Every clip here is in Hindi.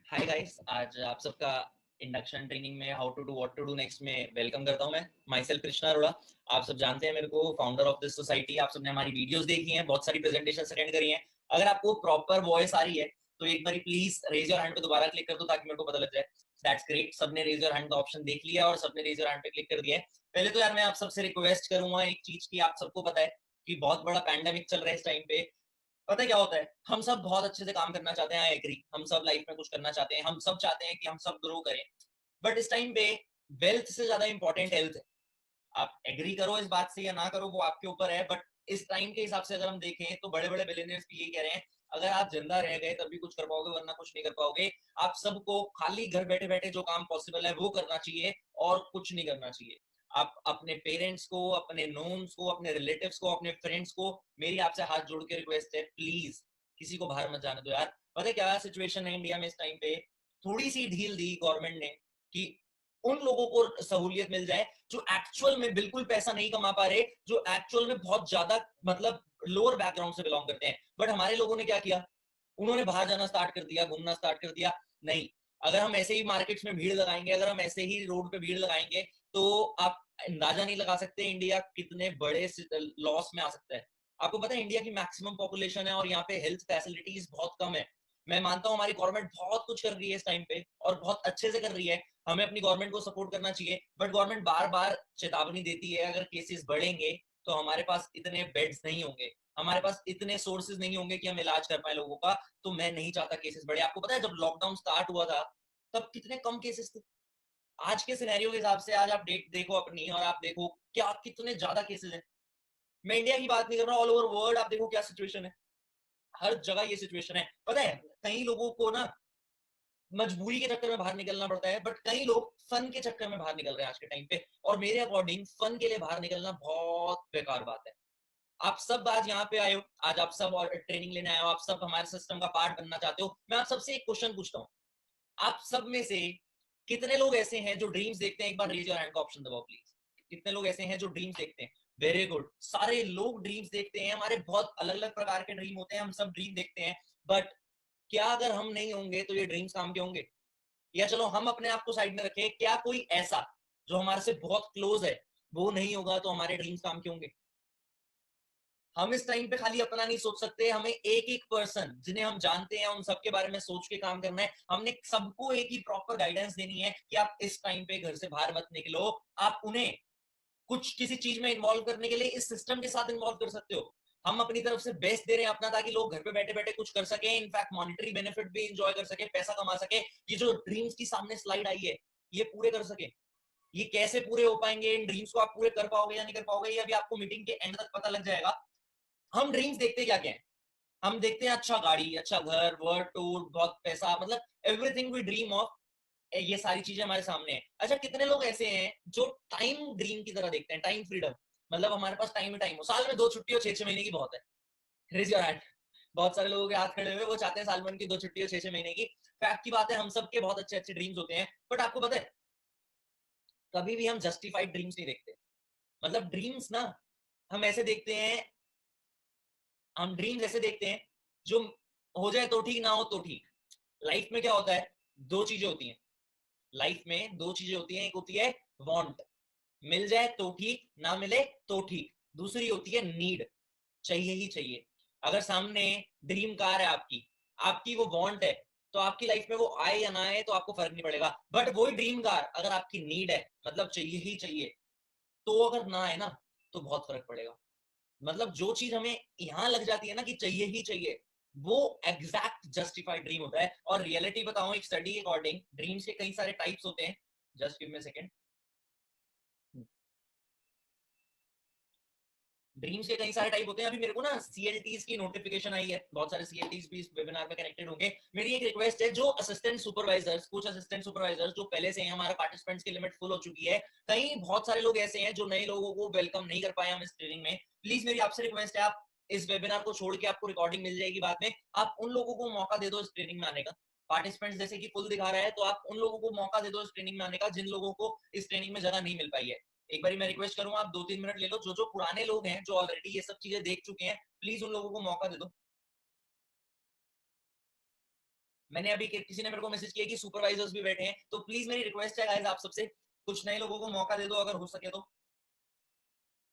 हाय गाइस, आज आप सबका इंडक्शन ट्रेनिंग में how to do what to do next में वेलकम करता हूं। मैं माई सेल्फ कृष्णा अरोड़ा। आप सब जानते हैं मेरे को, फाउंडर ऑफ दिस सोसाइटी। आप सबने हमारी वीडियोस देखी हैं, बहुत सारी प्रेजेंटेशन अटेंड करी हैं। अगर आपको प्रॉपर वॉइस आ रही है तो एक बार प्लीज रेज योर हैंड पे दोबारा क्लिक कर दो ताकि मेरे को पता लग जाए। दैट्स ग्रेट, सबने रेज योर हैंड का ऑप्शन देख लिया और सबने रेज योर हैंड पे क्लिक कर दिया है। पहले तो यार मैं आप सबसे रिक्वेस्ट करूंगा एक चीज की। आप सबको पता है कि बहुत बड़ा पैंडेमिक चल रहा है इस टाइम पे। पता है क्या होता है, हम सब बहुत अच्छे से काम करना चाहते हैं, आई एग्री। हम सब लाइफ में कुछ करना चाहते हैं, हम सब चाहते हैं कि हम सब ग्रो करें। बट इस टाइम पे वेल्थ से ज्यादा इंपॉर्टेंट हेल्थ है। आप एग्री करो इस बात से या ना करो, वो आपके ऊपर है। बट इस टाइम के हिसाब से अगर हम देखें तो बड़े बड़े बिलियनियर्स भी यही कह रहे हैं, अगर आप जिंदा रह गए तभी कुछ कर पाओगे, वरना कुछ नहीं कर पाओगे। आप सबको खाली घर बैठे बैठे जो काम पॉसिबल है वो करना चाहिए और कुछ नहीं करना चाहिए। आप अपने पेरेंट्स को, अपने नोन्स को, अपने रिलेटिव्स को, अपने फ्रेंड्स को, मेरी आपसे हाथ जोड़ के रिक्वेस्ट है, प्लीज किसी को बाहर मत जाने दो यार। पता है क्या सिचुएशन है इंडिया में इस टाइम पे? थोड़ी सी ढील दी गवर्नमेंट ने कि उन लोगों को सहूलियत मिल जाए जो एक्चुअल में बिल्कुल पैसा नहीं कमा पा रहे, जो एक्चुअल में बहुत ज्यादा मतलब लोअर बैकग्राउंड से बिलोंग करते हैं। बट हमारे लोगों ने क्या किया? उन्होंने बाहर जाना स्टार्ट कर दिया, घूमना स्टार्ट कर दिया। नहीं, अगर हम ऐसे ही मार्केट्स में भीड़ लगाएंगे, अगर हम ऐसे ही रोड पे भीड़ लगाएंगे, तो आप अंदाजा नहीं लगा सकते इंडिया कितने बड़े लॉस में आ सकता है। आपको पता है इंडिया की मैक्सिमम पॉपुलेशन है और यहाँ पे हेल्थ फैसिलिटीज बहुत कम है। मैं मानता हूँ हमारी गवर्नमेंट बहुत कुछ कर रही है इस टाइम पे और बहुत अच्छे से कर रही है। हमें अपनी गवर्नमेंट को सपोर्ट करना चाहिए। बट गवर्नमेंट बार बार चेतावनी देती है, अगर केसेस बढ़ेंगे तो हमारे पास इतने बेड्स नहीं होंगे, हमारे पास इतने सोर्सेज नहीं होंगे कि हम इलाज कर पाए लोगों का। तो मैं नहीं चाहता केसेस बढ़े। आपको पता है जब लॉकडाउन स्टार्ट हुआ था तब कितने कम केसेस थे। आज के सिनेरियो के हिसाब से आज आप डेट देखो अपनी और आप देखो क्या कितने ज्यादा केसेस हैं। मैं इंडिया की बात नहीं कर रहा, ऑल ओवर वर्ल्ड आप देखो क्या सिचुएशन है। हर जगह ये सिचुएशन है। पता है कई लोगों को ना मजबूरी के चक्कर में बाहर निकलना पड़ता है, बट कई लोग फन के चक्कर में बाहर निकल रहे हैं आज के टाइम पे। और मेरे अकॉर्डिंग फन के लिए बाहर निकलना बहुत बेकार बात है। आप सब आज यहाँ पे आए हो, आज आप सब और ट्रेनिंग लेने आए हो, आप सब हमारे सिस्टम का पार्ट बनना चाहते हो। मैं आप सबसे एक क्वेश्चन पूछता हूँ, आप सब में से कितने लोग ऐसे हैं जो ड्रीम्स देखते हैं? एक बार रेज योर हैंड का ऑप्शन दबाओ प्लीज। कितने लोग ऐसे हैं जो ड्रीम्स देखते हैं? वेरी गुड, सारे लोग ड्रीम्स देखते हैं। हमारे बहुत अलग अलग प्रकार के ड्रीम होते हैं, हम सब ड्रीम देखते हैं। बट क्या अगर हम नहीं होंगे तो ये ड्रीम्स काम के होंगे? या चलो हम अपने आप को साइड में रखें, क्या कोई ऐसा जो हमारे से बहुत क्लोज है वो नहीं होगा तो हमारे ड्रीम्स काम क्यों होंगे? हम इस टाइम पे खाली अपना नहीं सोच सकते, हमें एक एक पर्सन जिन्हें हम जानते हैं उन सबके बारे में सोच के काम करना है। हमने सबको एक ही प्रॉपर गाइडेंस देनी है कि आप इस टाइम पे घर से बाहर मत निकलो। आप उन्हें कुछ किसी चीज में इन्वॉल्व करने के लिए इस सिस्टम के साथ इन्वॉल्व कर सकते हो। हम अपनी तरफ से बेस्ट दे रहे हैं अपना, ताकि लोग घर पे बैठे बैठे कुछ कर सके, इनफैक्ट मॉनिटरी बेनिफिट भी इंजॉय कर सके, पैसा कमा सके। ये जो ड्रीम्स की सामने स्लाइड आई है ये पूरे कर सके। ये कैसे पूरे हो पाएंगे, इन ड्रीम्स को आप पूरे कर पाओगे या नहीं कर पाओगे, ये अभी आपको मीटिंग के एंड तक पता लग जाएगा। हम ड्रीम्स देखते क्या क्या है? हम देखते हैं अच्छा गाड़ी, अच्छा घर, वर्ल्ड टूर, बहुत पैसा, मतलब एवरीथिंग वी ड्रीम ऑफ। ये सारी चीजें हमारे सामने हैं। अच्छा कितने लोग ऐसे हैं जो टाइम ड्रीम की तरह देखते हैं, टाइम फ्रीडम, मतलब हमारे पास टाइम ही टाइम हो, साल में 2 छुट्टी हो, 6 6 महीने की बहुत है। Raise your hand. बहुत सारे लोगों के हाथ खड़े हुए, वो चाहते हैं साल में उनकी 2 छुट्टी हो, 6 6 महीने की। फैक्ट की बात है, हम सबके बहुत अच्छे अच्छे ड्रीम्स होते हैं। बट आपको पता है कभी भी हम जस्टिफाइड ड्रीम्स नहीं देखते। मतलब ड्रीम्स ना हम ऐसे देखते हैं, हम ड्रीम्स ऐसे देखते हैं जो हो जाए तो ठीक, ना हो तो ठीक। लाइफ में क्या होता है, दो चीजें होती हैं। लाइफ में दो चीजें होती हैं, एक होती है वांट, मिल जाए तो ठीक, ना मिले तो ठीक। दूसरी होती है नीड, चाहिए ही चाहिए। अगर सामने ड्रीम कार है आपकी, आपकी वो वांट है, तो आपकी लाइफ में वो आए या ना आए तो आपको फर्क नहीं पड़ेगा। बट वही ड्रीम कार अगर आपकी नीड है, मतलब चाहिए ही चाहिए, तो अगर ना आए ना तो बहुत फर्क पड़ेगा। मतलब जो चीज हमें यहां लग जाती है ना कि चाहिए ही चाहिए, वो एग्जैक्ट जस्टिफाइड ड्रीम होता है। और रियलिटी बताऊं, एक स्टडी के अकॉर्डिंग ड्रीम्स के कई सारे टाइप्स होते हैं। Just give me second. Dreams के कई सारे टाइप होते हैं। अभी मेरे को ना सीएलटीज की नोटिफिकेशन आई है, बहुत सारे सीएलटीज भी इस वेबिनार में कनेक्टेड होंगे। मेरी एक रिक्वेस्ट है, जो असिस्टेंट सुपरवाइजर्स, कुछ असिस्टेंट सुपरवाइजर्स जो पहले से हैं, हमारा पार्टिसिपेंट्स की लिमिट फुल हो चुकी है। कहीं बहुत सारे लोग ऐसे हैं जो नए लोगों को वेलकम नहीं कर पाए हम इस ट्रेनिंग में। प्लीज मेरी आपसे रिक्वेस्ट है, आप इस वेबिनार को छोड़ के, आपको रिकॉर्डिंग मिल जाएगी बाद में, आप उन लोगों को मौका दे दो इस ट्रेनिंग में आने का। पार्टिसिपेंट्स जैसे कि फुल दिखा रहा है, तो आप उन लोगों को मौका दे दो इस ट्रेनिंग में आने का जिन लोगों को इस ट्रेनिंग में जगह नहीं मिल पाई है। एक बार मैं रिक्वेस्ट करूंगा, आप 2 3 मिनट ले लो। जो जो पुराने लोग हैं, जो ऑलरेडी ये सब चीजें देख चुके हैं, प्लीज उन लोगों को मौका दे दो। मैंने अभी किसी ने मेरे को मैसेज किया कि सुपरवाइजर्स भी बैठे हैं, तो प्लीज मेरी रिक्वेस्ट है गाइस आप सबसे, कुछ नए लोगों को मौका दे दो अगर हो सके तो।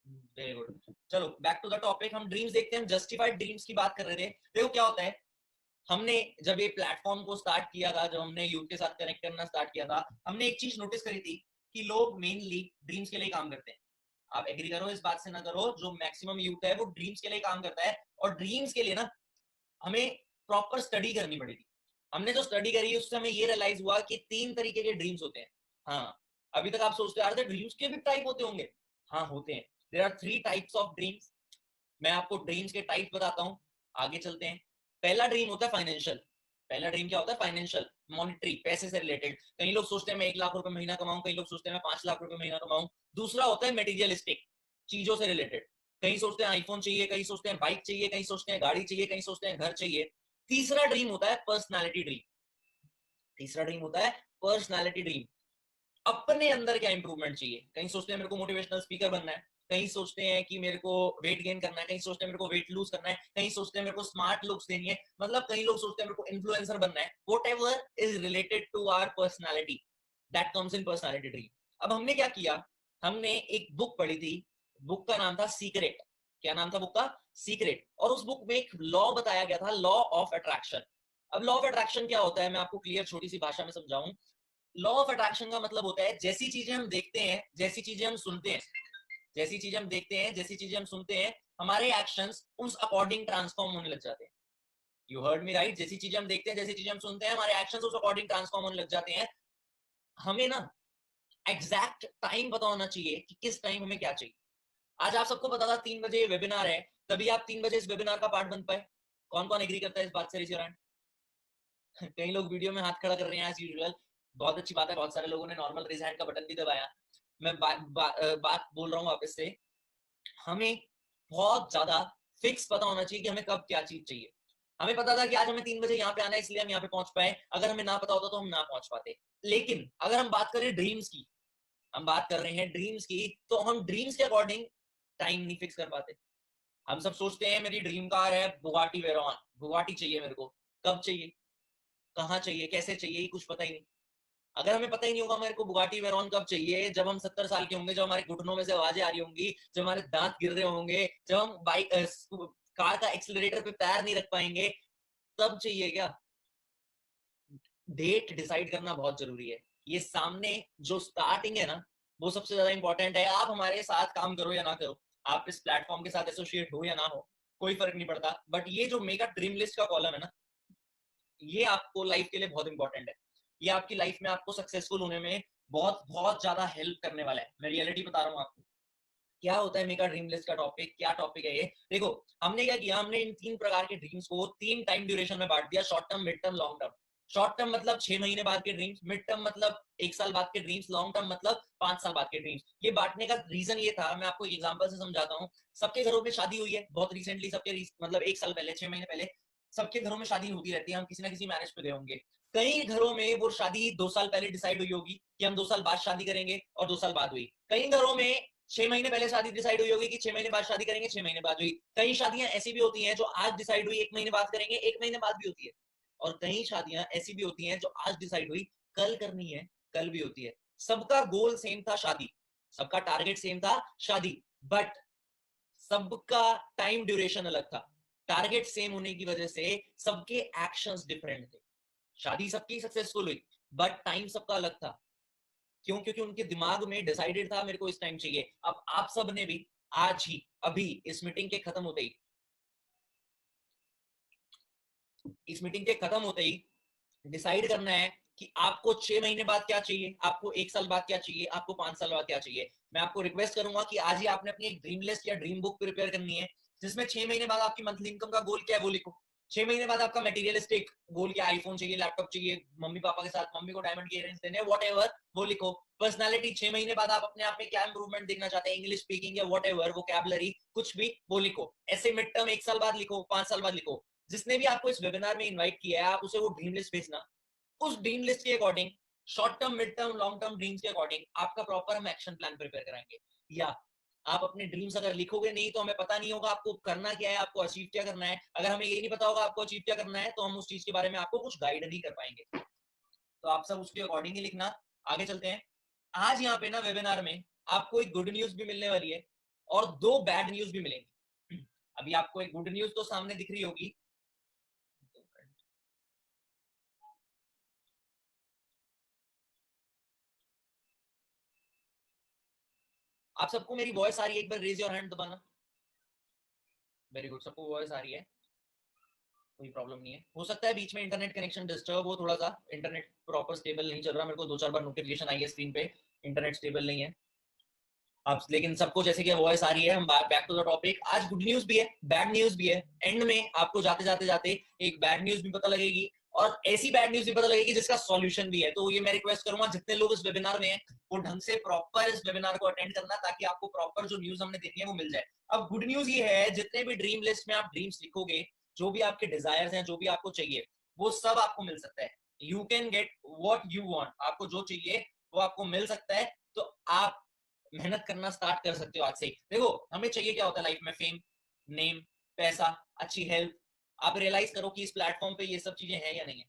वेरी गुड, चलो बैक टू द टॉपिक, हम ड्रीम्स देखते हैं। जस्टिफाइड ड्रीम्स की बात कर रहे थे। देखो क्या होता है, हमने जब ये प्लेटफॉर्म को स्टार्ट किया था, जब हमने यूथ के साथ कनेक्ट करना स्टार्ट किया था, हमने एक चीज नोटिस करी थी कि लोग मेनली ड्रीम्स के लिए काम करते हैं। आप एग्री करो इस बात से ना करो, जो मैक्सिमम यूथ है वो ड्रीम्स के लिए काम करता है। और ड्रीम्स के लिए ना हमें प्रॉपर स्टडी करनी पड़ेगी। हमने जो स्टडी करी उससे हमें ये रियलाइज हुआ कि 3 तरीके के ड्रीम्स होते हैं। हाँ, अभी तक आप सोचते आ रहे थे ड्रीम्स के भी टाइप होते होंगे। हाँ होते हैं, there are 3 types of dreams. मैं आपको ड्रीम्स के टाइप बताता हूँ, आगे चलते हैं। पहला ड्रीम होता है फाइनेंशियल। पहला ड्रीम क्या होता है? फाइनेंशियल, मॉनिटरी, पैसे से रिलेटेड। कई लोग सोचते हैं मैं 1 लाख रुपए महीना कमाऊं, कई लोग सोचते हैं मैं 5 लाख रुपए महीना कमाऊं। दूसरा होता है मेटीरियलिस्टिक, चीजों से रिलेटेड। कहीं सोचते हैं आईफोन चाहिए, कहीं सोचते हैं बाइक चाहिए, कहीं सोचते हैं गाड़ी चाहिए, कहीं सोचते हैं घर चाहिए। तीसरा ड्रीम होता है पर्सनालिटी ड्रीम। तीसरा ड्रीम होता है पर्सनालिटी ड्रीम। अपने अंदर क्या इंप्रूवमेंट चाहिए। कहीं सोचते हैं मेरे को मोटिवेशनल स्पीकर बनना है, कहीं सोचते हैं कि मेरे को वेट गेन करना है, कहीं सोचते हैं मेरे को वेट लूज करना है, कहीं सोचते हैं मेरे को स्मार्ट लुक्स देनी है, मतलब कई लोग सोचते हैं मेरे को इन्फ्लुएंसर बनना है। Whatever is related to our personality, that comes in personality dream. अब हमने क्या किया, हमने एक बुक पढ़ी थी, बुक का नाम था सीक्रेट। क्या नाम था बुक का? सीक्रेट। और उस बुक में एक लॉ बताया गया था, लॉ ऑफ अट्रैक्शन। अब लॉ ऑफ अट्रैक्शन क्या होता है, मैं आपको क्लियर छोटी सी भाषा में समझाऊं। लॉ ऑफ अट्रैक्शन का मतलब होता है जैसी चीजें हम देखते हैं, जैसी चीजें हम सुनते हैं, जैसी चीजें हम देखते हैं, जैसी चीजें हम सुनते हैं, हमारे एक्शंस उस अकॉर्डिंग ट्रांसफॉर्म होने लग जाते हैं। यू हर्ड मी राइट, जैसी चीजें हम देखते हैं, जैसी चीजें हम सुनते हैं, हमारे एक्शंस उस अकॉर्डिंग ट्रांसफॉर्म होने लग जाते हैं। हमें ना एग्जैक्ट टाइम पता होना चाहिए कि किस टाइम हमें क्या चाहिए। आज आप सबको पता था 3 बजे वेबिनार है, तभी आप 3 बजे इस वेबिनार का पार्ट बन पाए। कौन कौन एग्री करता है इस बात से? रेज कई लोग वीडियो में हाथ खड़ा कर रहे हैं एज यूजुअल, बहुत अच्छी बात है। बहुत सारे लोगों ने नॉर्मल रेज हैंड का बटन भी दबाया। मैं बात बोल रहा हूँ वापस से, हमें बहुत ज्यादा फिक्स पता होना चाहिए कि हमें कब क्या चीज चाहिए। हमें पता था कि आज हमें 3 बजे यहाँ पे आना है, इसलिए हम यहाँ पे पहुंच पाए। अगर हमें ना पता होता तो हम ना पहुंच पाते। लेकिन अगर हम बात करें ड्रीम्स की, हम बात कर रहे हैं ड्रीम्स की, तो हम ड्रीम्स के अकॉर्डिंग टाइम नहीं फिक्स कर पाते। हम सब सोचते हैं मेरी ड्रीम कार है बुगाटी वेरॉन, बुगाटी चाहिए मेरे को, कब चाहिए, कहाँ चाहिए, कैसे चाहिए, कुछ पता ही नहीं। अगर हमें पता ही नहीं होगा मेरे को बुगाटी वेरॉन कब चाहिए, जब हम 70 साल के होंगे, जब हमारे घुटनों में से आवाजें आ रही होंगी, जब हमारे दांत गिर रहे होंगे, जब हम बाइक कार का एक्सीलरेटर पे पैर नहीं रख पाएंगे, तब चाहिए क्या? डेट डिसाइड करना बहुत जरूरी है। ये सामने जो स्टार्टिंग है ना, वो सबसे ज्यादा इंपॉर्टेंट है। आप हमारे साथ काम करो या ना करो, आप इस प्लेटफॉर्म के साथ एसोसिएट हो या ना हो, कोई फर्क नहीं पड़ता। बट ये जो मेगा ड्रीम लिस्ट का कॉलम है ना, ये आपको लाइफ के लिए बहुत इंपॉर्टेंट है। ये आपकी लाइफ में आपको सक्सेसफुल होने में बहुत बहुत ज्यादा हेल्प करने वाला है। मैं रियलिटी बता रहा हूँ आपको, क्या होता है मेगा ड्रीम लिस्ट का टॉपिक, क्या टॉपिक है ये। देखो हमने क्या किया, हमने इन 3 प्रकार के ड्रीम्स को 3 टाइम ड्यूरेशन में बांट दिया, short term, mid term, long term. Short term मतलब 6 महीने बाद के ड्रीम्स, मिड टर्म मतलब 1 साल बाद के ड्रीम्स, लॉन्ग टर्म मतलब 5 साल बाद के ड्रीम्स। ये बांटने का रीजन ये था, मैं आपको एक एग्जांपल से समझाता हूँ। सबके घरों में शादी हुई है बहुत रिसेंटली, सबके मतलब 1 साल पहले, 6 महीने पहले सबके घरों में शादी होती रहती है, हम किसी ना किसी मैरिज पे गए होंगे। कई घरों में वो शादी 2 साल पहले डिसाइड हुई होगी कि हम 2 साल बाद शादी करेंगे, और 2 साल बाद हुई। कई घरों में 6 महीने पहले शादी डिसाइड हुई होगी कि 6 महीने बाद शादी करेंगे, 6 महीने बाद हुई। कई शादियां ऐसी भी होती हैं जो आज डिसाइड हुई 1 महीने बाद करेंगे, 1 महीने बाद भी होती है। और कई शादियां ऐसी भी होती हैं जो आज डिसाइड हुई कल करनी है, कल भी होती है। सबका गोल सेम था, शादी। सबका टारगेट सेम था, शादी। बट सबका टाइम ड्यूरेशन अलग था। टारगेट सेम होने की वजह से सबके एक्शंस डिफरेंट थे। शादी सबकी सक्सेसफुल हुई, बट टाइम सबका अलग था। क्यों? क्योंकि उनके दिमाग में डिसाइडेड था मेरे को इस टाइम चाहिए। अब आप सब ने भी आज ही, अभी इस मीटिंग के खत्म होते ही, इस मीटिंग के खत्म होते ही डिसाइड करना है कि आपको 6 महीने बाद क्या चाहिए, आपको 1 साल बाद क्या चाहिए, आपको 5 साल बाद क्या चाहिए। मैं आपको रिक्वेस्ट करूंगा कि आज ही आपने अपनी एक ड्रीम लिस्ट या ड्रीम बुक प्रिपेयर करनी है, जिसमें 6 महीने बाद आपकी मंथली इनकम का गोल क्या है वो लिखो। 6 महीने बाद आपका मटेरियलिस्टिक गोल क्या, आईफोन चाहिए, लैपटॉप चाहिए, मम्मी पापा के साथ मम्मी को डायमंड के इयररिंग्स देने, वॉट एवर, वो लिखो। पर्सनैलिटी, 6 महीने बाद आप अपने आप में क्या इंप्रूवमेंट देखना चाहते हैं, इंग्लिश स्पीकिंग या वॉट एवर, वोकैबुलरी, कुछ भी, वो लिखो। ऐसे मिड टर्म 1 साल बाद लिखो, 5 साल बाद लिखो। जिसने भी आपको इस वेबिनार में इन्वाइट किया है, आप उसे वो ड्रीम लिस्ट भेजना। उस ड्रीम लिस्ट के according, short term, mid term, long term dreams के अकॉर्डिंग आपका प्रॉपर हम एक्शन प्लान प्रिपेयर कराएंगे। या आप अपने ड्रीम्स अगर लिखोगे नहीं तो हमें पता नहीं होगा आपको करना क्या है, आपको अचीव क्या करना है। अगर हमें ये नहीं पता होगा आपको अचीव क्या करना है तो हम उस चीज के बारे में आपको कुछ गाइड नहीं कर पाएंगे। तो आप सब उसके अकॉर्डिंग ही लिखना। आगे चलते हैं। आज यहाँ पे ना वेबिनार में आपको एक गुड न्यूज भी मिलने वाली है और दो बैड न्यूज भी मिलेंगी। अभी आपको एक गुड न्यूज तो सामने दिख रही होगी। आप सबको मेरी वॉइस आ रही है? एक बार रेज योर हैंड दबाना। वेरी गुड, सबको वॉइस आ रही है, कोई प्रॉब्लम नहीं है। हो सकता है बीच में इंटरनेट कनेक्शन डिस्टर्ब हो थोड़ा सा, इंटरनेट प्रॉपर स्टेबल नहीं चल रहा। मेरे को 2-4 बार नोटिफिकेशन आई है स्क्रीन पे इंटरनेट स्टेबल नहीं है। आप लेकिन सबको जैसे कि वॉइस आ रही है। हम बैक टू द टॉपिक। आज गुड न्यूज भी है, बैड न्यूज भी है। एंड में आपको जाते जाते जाते एक बैड न्यूज भी पता लगेगी और ऐसी बैड न्यूज भी पता लगेगी जिसका सॉल्यूशन भी है। तो ये मैं रिक्वेस्ट करूंगा जितने लोग इस वेबिनार में हैं वो ढंग से प्रॉपर इस वेबिनार को अटेंड करना, ताकि आपको प्रॉपर जो न्यूज हमने देखी है वो मिल जाए। अब गुड न्यूज ये है, जितने भी ड्रीम लिस्ट में आप ड्रीम्स लिखोगे, जो भी आपके डिजायर्स हैं, जो भी आपको चाहिए, वो सब आपको मिल सकता है। You can get what you want. आपको जो चाहिए वो आपको मिल सकता है। तो आप मेहनत करना स्टार्ट कर सकते हो आज से ही। देखो हमें चाहिए क्या होता है लाइफ में? फेम, नेम, पैसा, अच्छी हेल्थ। आप रियलाइज करो कि इस प्लेटफॉर्म पे ये सब चीजें हैं या नहीं है।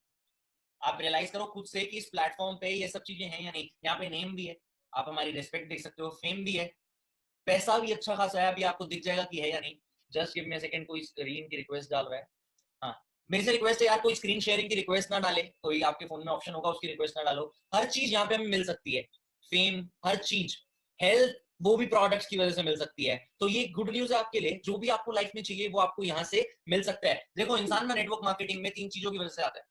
आप रियलाइज करो खुद से कि इस प्लेटफॉर्म पे ये सब चीजें हैं या नहीं। यहाँ पे नेम भी है, आप हमारी रिस्पेक्ट देख सकते हो, फेम भी है, पैसा भी अच्छा खासा है। अभी आपको दिख जाएगा कि है या नहीं। Just give me a second. कोई स्क्रीन की रिक्वेस्ट डाल रहा है। हाँ, मेरे से रिक्वेस्ट है यार, कोई स्क्रीन शेयरिंग की रिक्वेस्ट ना डाले। कोई आपके फोन में ऑप्शन होगा उसकी रिक्वेस्ट ना डालो। हर चीज यहाँ पे हमें मिल सकती है, फेम, हर चीज, हेल्थ, वो भी प्रोडक्ट्स की वजह से मिल सकती है। तो ये गुड न्यूज है आपके लिए। जो भी आपको लाइफ में चाहिए वो आपको यहाँ से मिल सकता है। देखो इंसान में नेटवर्क मार्केटिंग में 3 चीजों की वजह से आता है।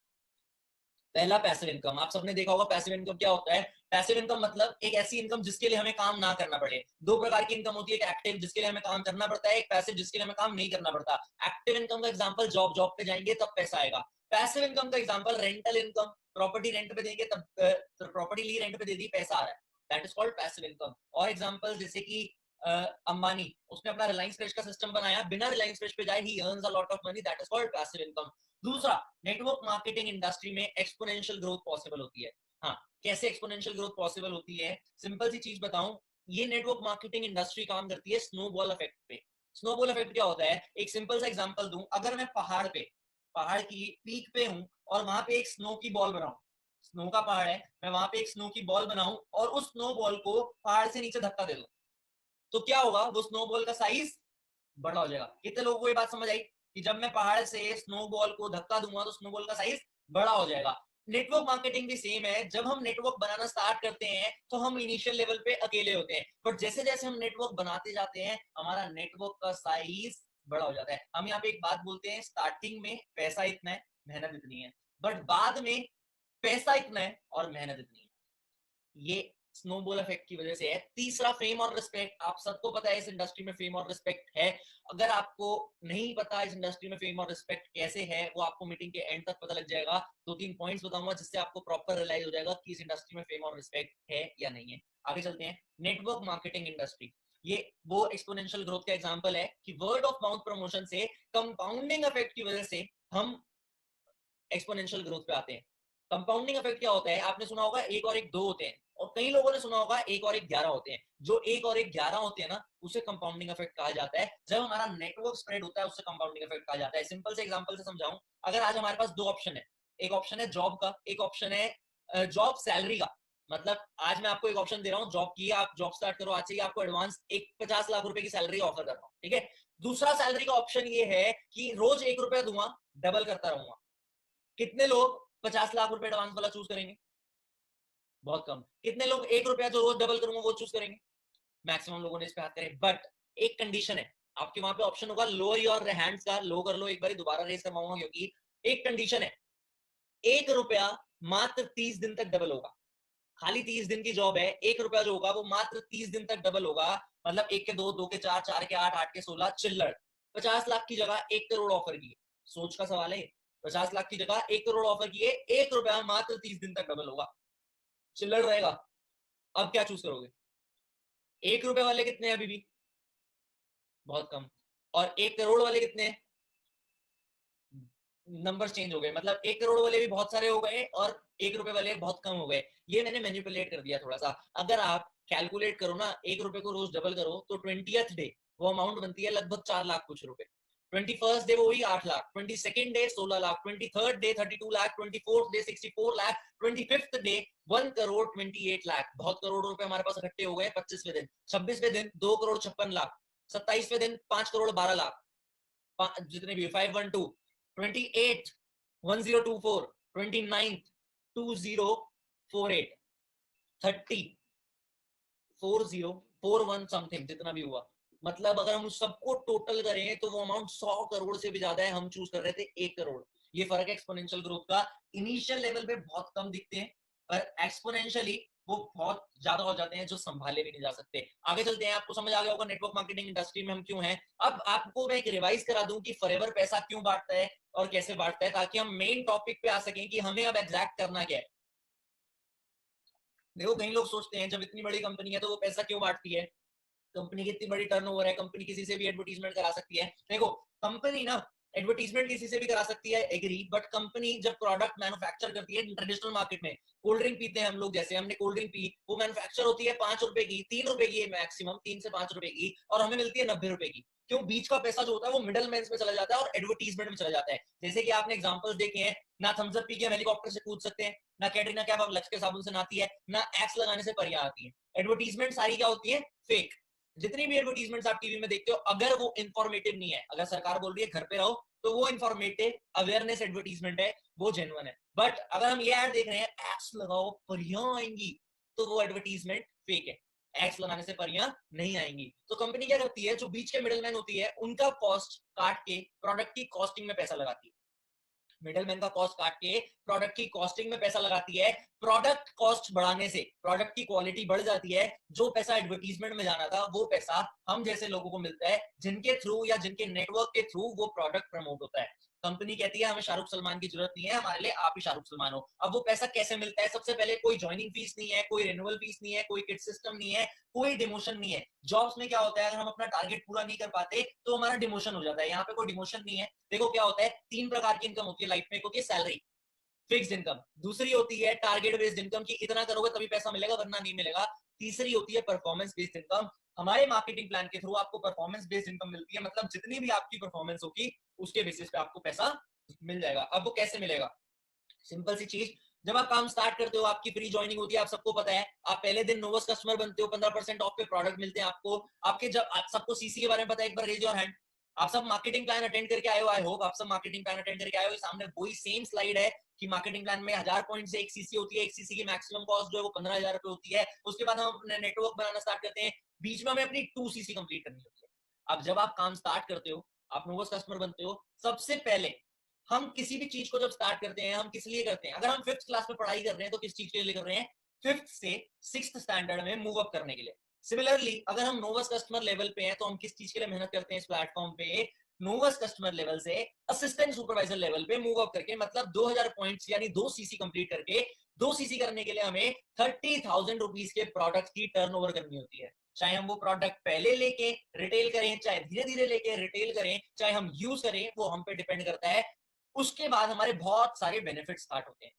पहला पैसिव इनकम। आप सबने देखा होगा पैसिव इनकम क्या होता है। पैसिव इनकम मतलब एक ऐसी इनकम जिसके लिए हमें काम ना करना पड़े। 2 प्रकार की इनकम होती है, एक एक्टिव जिसके लिए हमें काम करना पड़ता है, एक पैसिव जिसके लिए हमें काम नहीं करना पड़ता। एक्टिव इनकम का एग्जांपल जॉब, जॉब पे जाएंगे तब पैसा आएगा। पैसिव इनकम का example rental income, property rent पे देंगे तब, प्रॉपर्टी ली रेंट पे दे दी पैसा आ रहा है, that is called passive income. और एग्जांपल जैसे कि अंबानी, उसने अपना रिलायंस फ्रेश का सिस्टम बनाया, बिना रिलायंस फ्रेश पे जाए ही earns a lot of money, that is called passive income. दूसरा, नेटवर्क मार्केटिंग इंडस्ट्री में एक्सपोनेंशियल ग्रोथ पॉसिबल होती है। हाँ, कैसे एक्सपोनेंशियल ग्रोथ पॉसिबल होती है? सिंपल सी चीज बताऊं, ये नेटवर्क मार्केटिंग इंडस्ट्री काम करती है स्नोबॉल इफेक्ट पे। स्नोबॉल इफेक्ट क्या होता है? एक सिंपल सा एग्जांपल दूं, अगर मैं पहाड़ की पीक पे हूं और वहां पे एक स्नो की बॉल बनाऊं, स्नो का पहाड़ है, मैं वहां पे एक स्नो की बॉल बनाऊं और उस स्नो बॉल को पहाड़ से नीचे धक्का दे दूं, तो क्या होगा? वो स्नो बॉल का साइज बड़ा हो जाएगा। कितने लोगों को ये बात समझ आई कि जब मैं पहाड़ से स्नो बॉल को धक्का दूंगा तो स्नो बॉल का साइज बड़ा हो जाएगा? नेटवर्क मार्केटिंग भी सेम है। जब हम नेटवर्क बनाना स्टार्ट करते हैं तो हम इनिशियल लेवल पे अकेले होते हैं, बट जैसे जैसे हम नेटवर्क बनाते जाते हैं हमारा नेटवर्क का साइज बड़ा हो जाता है। हम यहाँ पे एक बात बोलते हैं, स्टार्टिंग में पैसा इतना है, मेहनत इतनी है, बट बाद में पैसा इतना है और मेहनत इतनी है। ये स्नोबॉल इफेक्ट की वजह से है। तीसरा, फेम और रिस्पेक्ट। आप सबको पता है इस इंडस्ट्री में फेम और रिस्पेक्ट है। अगर आपको नहीं पता इस इंडस्ट्री में फेम और रिस्पेक्ट कैसे है, वो आपको मीटिंग के एंड तक पता लग जाएगा। 2-3 पॉइंट्स बताऊंगा जिससे आपको प्रॉपर रियलाइज हो जाएगा कि इस इंडस्ट्री में फेम और रिस्पेक्ट है या नहीं है। आगे चलते हैं। नेटवर्क मार्केटिंग इंडस्ट्री, ये वो एक्सपोनेंशियल ग्रोथ का एग्जांपल है कि वर्ड ऑफ माउथ प्रमोशन से, कंपाउंडिंग इफेक्ट की वजह से हम एक्सपोनेंशियल ग्रोथ पे आते हैं। कंपाउंडिंग इफेक्ट क्या होता है? आपने सुना होगा 1 और 1 2 होते हैं, और कई लोगों ने सुना होगा 1 और 1 11 होते हैं। जो 1 और 1 11 होते हैं ना, उसे कंपाउंडिंग इफेक्ट कहा जाता है। जब हमारा नेटवर्क स्प्रेड होता है उससे कंपाउंडिंग इफेक्ट कहा जाता है। सिंपल से एग्जांपल से समझाऊं, अगर आज हमारे पास 2 ऑप्शन है, एक ऑप्शन है जॉब का, एक ऑप्शन है जॉब सैलरी का। मतलब आज मैं आपको एक ऑप्शन दे रहा हूँ जॉब की, आप जॉब स्टार्ट करो, आज से ही आपको एडवांस एक 50 लाख रुपए की सैलरी ऑफर कर रहा हूँ, ठीक है। दूसरा सैलरी का ऑप्शन ये है कि रोज 1 रुपया दूंगा, डबल करता रहूंगा। कितने लोग 50 लाख रुपए एडवांस वाला चूज करेंगे? बहुत कम। कितने लोग 1 रुपया जो रोज डबल करूंगा वो चूज करेंगे? मैक्सिमम लोगों ने इस पे हाथ करे। बट एक कंडीशन है, आपके वहां पे ऑप्शन होगा लोअर योर हैंड्स का, लो कर लो। एक बार दोबारा रेस करवाऊंगा क्योंकि एक कंडीशन है, 1 रुपया मात्र 30 दिन तक डबल होगा। खाली 30 दिन की जॉब है, 1 रुपया जो होगा वो मात्र 30 दिन तक डबल होगा। मतलब 1 के 2, 2 के 4, 4 के 8, 8 के 16, चिल्लड़। 50 लाख की जगह 1 करोड़ ऑफर किए। सोच का सवाल है। 50 लाख की जगह 1 करोड़ ऑफर किए, 1 रुपया मात्र 30 दिन तक डबल होगा, चिल्लड़ रहेगा। अब क्या चूज करोगे? 1 रुपए वाले कितने हैं अभी भी? बहुत कम। और 1 करोड़ वाले कितने हैं? नंबर चेंज हो गए। मतलब 1 करोड़ वाले भी बहुत सारे हो गए और 1 रुपए वाले बहुत कम हो गए। ये मैंने मैनिपुलेट कर दिया थोड़ा सा। अगर आप कैलकुलेट करो ना, 1 रुपए को रोज डबल करो तो 20th डे वो अमाउंट बनती है लगभग 4 लाख कुछ रुपए। 21st डे वो वही 8 lakh, 22nd day 16 lakh, 23rd day 32 lakh, 24th day 64 lakh, 25th day 1 crore 28 lakh. बहुत करोड़ रुपए हमारे पास इकट्ठे हो गए 25वें दिन। 26वें दिन 2 करोड़ 56 लाख। 27वें दिन 5 करोड़ 12 लाख, जितने भी 512, 28 1024, 29 2048, 30 4041 समथिंग, जितना भी हुआ। मतलब अगर हम सबको टोटल करें तो वो अमाउंट 100 करोड़ से भी ज्यादा है। हम चूज कर रहे थे 1 करोड़। ये फर्क है एक्सपोनेंशियल ग्रोथ का। इनिशियल लेवल पे बहुत कम दिखते हैं, पर एक्सपोनेंशियली वो बहुत ज्यादा हो जाते हैं, जो संभाले भी नहीं जा सकते। आगे चलते हैं, आपको समझ आ गया होगा नेटवर्क मार्केटिंग इंडस्ट्री में हम क्यों हैं। अब आपको मैं एक रिवाइज करा दूं कि फॉरएवर पैसा क्यों बांटता है और कैसे बांटता है, ताकि हम मेन टॉपिक पे आ सकें कि हमें अब एग्जैक्ट करना क्या है। देखो, कई लोग सोचते हैं जब इतनी बड़ी कंपनी है तो वो पैसा क्यों बांटती है, कंपनी की इतनी बड़ी टर्नओवर है, कंपनी किसी से भी एडवर्टीजमेंट करा सकती है। देखो, कंपनी ना एडवर्टीजमेंट किसी से भी करा सकती है, एग्री, बट कंपनी जब प्रोडक्ट मैन्युफैक्चर करती है ट्रेडिशनल मार्केट में, कोल्ड ड्रिंक पीते हैं हम लोग, जैसे हमने कोल्ड ड्रिंक पी, वो मैन्युफैक्चर होती है 5 रुपए की, 3 रुपए की मैक्सिमम, 3 से 5 रुपए की, और हमें मिलती है 90 रुपए की। क्यों? बीच का पैसा जो होता है वो मिडल मैन में चला जाता है और एडवर्टीजमेंट में चला जाता है। जैसे कि आपने एग्जांपल्स देखे हैं, ना थम्स अप पी के हम हेलीकॉप्टर से कूद सकते हैं, ना कैटरीना कैफ अब लक्ष्य के साबुन से नहाती है, ना एक्स लगाने से परियां आती है। एडवर्टीजमेंट सारी क्या होती है? फेक। जितनी भी एडवर्टीजमेंट्स आप टीवी में देखते हो, अगर वो इंफॉर्मेटिव नहीं है, अगर सरकार बोल रही है घर पे रहो, तो वो इंफॉर्मेटिव अवेयरनेस एडवर्टीजमेंट है, वो जेन्युइन है। बट अगर हम ये ऐड देख रहे हैं, एक्स लगाओ परियां आएंगी, तो वो एडवर्टीजमेंट फेक है। एक्स लगाने से परियां नहीं आएंगी। तो कंपनी क्या करती है, जो बीच के मिडलमैन होती है उनका कॉस्ट काट के प्रोडक्ट की कॉस्टिंग में पैसा लगाती है। मिडलमैन का कॉस्ट काट के प्रोडक्ट की कॉस्टिंग में पैसा लगाती है। प्रोडक्ट कॉस्ट बढ़ाने से प्रोडक्ट की क्वालिटी बढ़ जाती है। जो पैसा एडवर्टीजमेंट में जाना था, वो पैसा हम जैसे लोगों को मिलता है, जिनके थ्रू या जिनके नेटवर्क के थ्रू वो प्रोडक्ट प्रमोट होता है। कंपनी कहती है हमें शाहरुख सलमान की जरूरत नहीं है, हमारे लिए आप ही शाहरुख सलमान हो। अब वो पैसा कैसे मिलता है? सबसे पहले कोई ज्वाइनिंग फीस नहीं है, कोई रिन्यूअल फीस नहीं है, कोई किट सिस्टम नहीं है, कोई डिमोशन नहीं है। जॉब्स में क्या होता है, अगर हम अपना टारगेट पूरा नहीं कर पाते तो हमारा डिमोशन हो जाता है। यहाँ पे कोई डिमोशन नहीं है। देखो क्या होता है, 3 प्रकार की इनकम होती है लाइफ में। एक होती है सैलरी, फिक्स इनकम। दूसरी होती है टारगेट बेस्ड इनकम, की इतना करोगे तभी पैसा मिलेगा वरना नहीं मिलेगा। तीसरी होती है परफॉर्मेंस बेस्ड इनकम। हमारे मार्केटिंग प्लान के थ्रू आपको परफॉर्मेंस बेस्ड इनकम मिलती है, मतलब जितनी भी आपकी परफॉर्मेंस होगी उसके बेसिस पे आपको पैसा मिल जाएगा। अब वो कैसे मिलेगा? सिंपल सी चीज, जब आप काम स्टार्ट करते हो, आपकी फ्री ज्वाइनिंग होती है, आप सबको पता है। आप पहले दिन नोवस कस्टमर बनते हो, 15% ऑफ पे प्रोडक्ट मिलते हैं आपको। आपके जब आप सबको सीसी के बारे में पता है, एक बार रेज योर हैंड। आप सब मार्केटिंग प्लान अटेंड करके आए हो, आई होप आप सब मार्केटिंग प्लान अटेंड करके आए हो। सामने वही सेम स्लाइड है कि मार्केटिंग प्लान में 1000 पॉइंट से एक सीसी होती है। एक सीसी की मैक्सिमम कॉस्ट जो है वो 15,000 रुपए होती है। उसके बाद हम अपने नेटवर्क बनाना स्टार्ट करते हैं। बीच में हमें अपनी 2 सीसी कंप्लीट करनी होती है। अब जब आप काम स्टार्ट करते हो, आप नोवस कस्टमर बनते हो, सबसे पहले हम किसी भी चीज को जब स्टार्ट करते हैं, हम किस लिए करते हैं? अगर हम 5th क्लास में पढ़ाई कर रहे हैं तो किस चीज के लिए कर रहे हैं? 5th से 6th स्टैंडर्ड में मूव अप करने के लिए। सिमिलरली अगर हम नोवस कस्टमर लेवल पे हैं तो हम किस चीज के लिए मेहनत करते हैं इस प्लेटफॉर्म पे? नोवस कस्टमर लेवल से असिस्टेंट सुपरवाइजर लेवल पे मूव अप करके, मतलब 2000 पॉइंट्स यानी 2 सीसी कंप्लीट करके। 2 सीसी करने के लिए हमें 30,000 रुपीज के प्रोडक्ट की टर्नओवर करनी होती है। चाहे हम वो प्रोडक्ट पहले लेके रिटेल करें, चाहे धीरे धीरे लेके रिटेल करें, चाहे हम यूज करें, वो हम पे डिपेंड करता है। उसके बाद हमारे बहुत सारे बेनिफिट स्टार्ट होते हैं।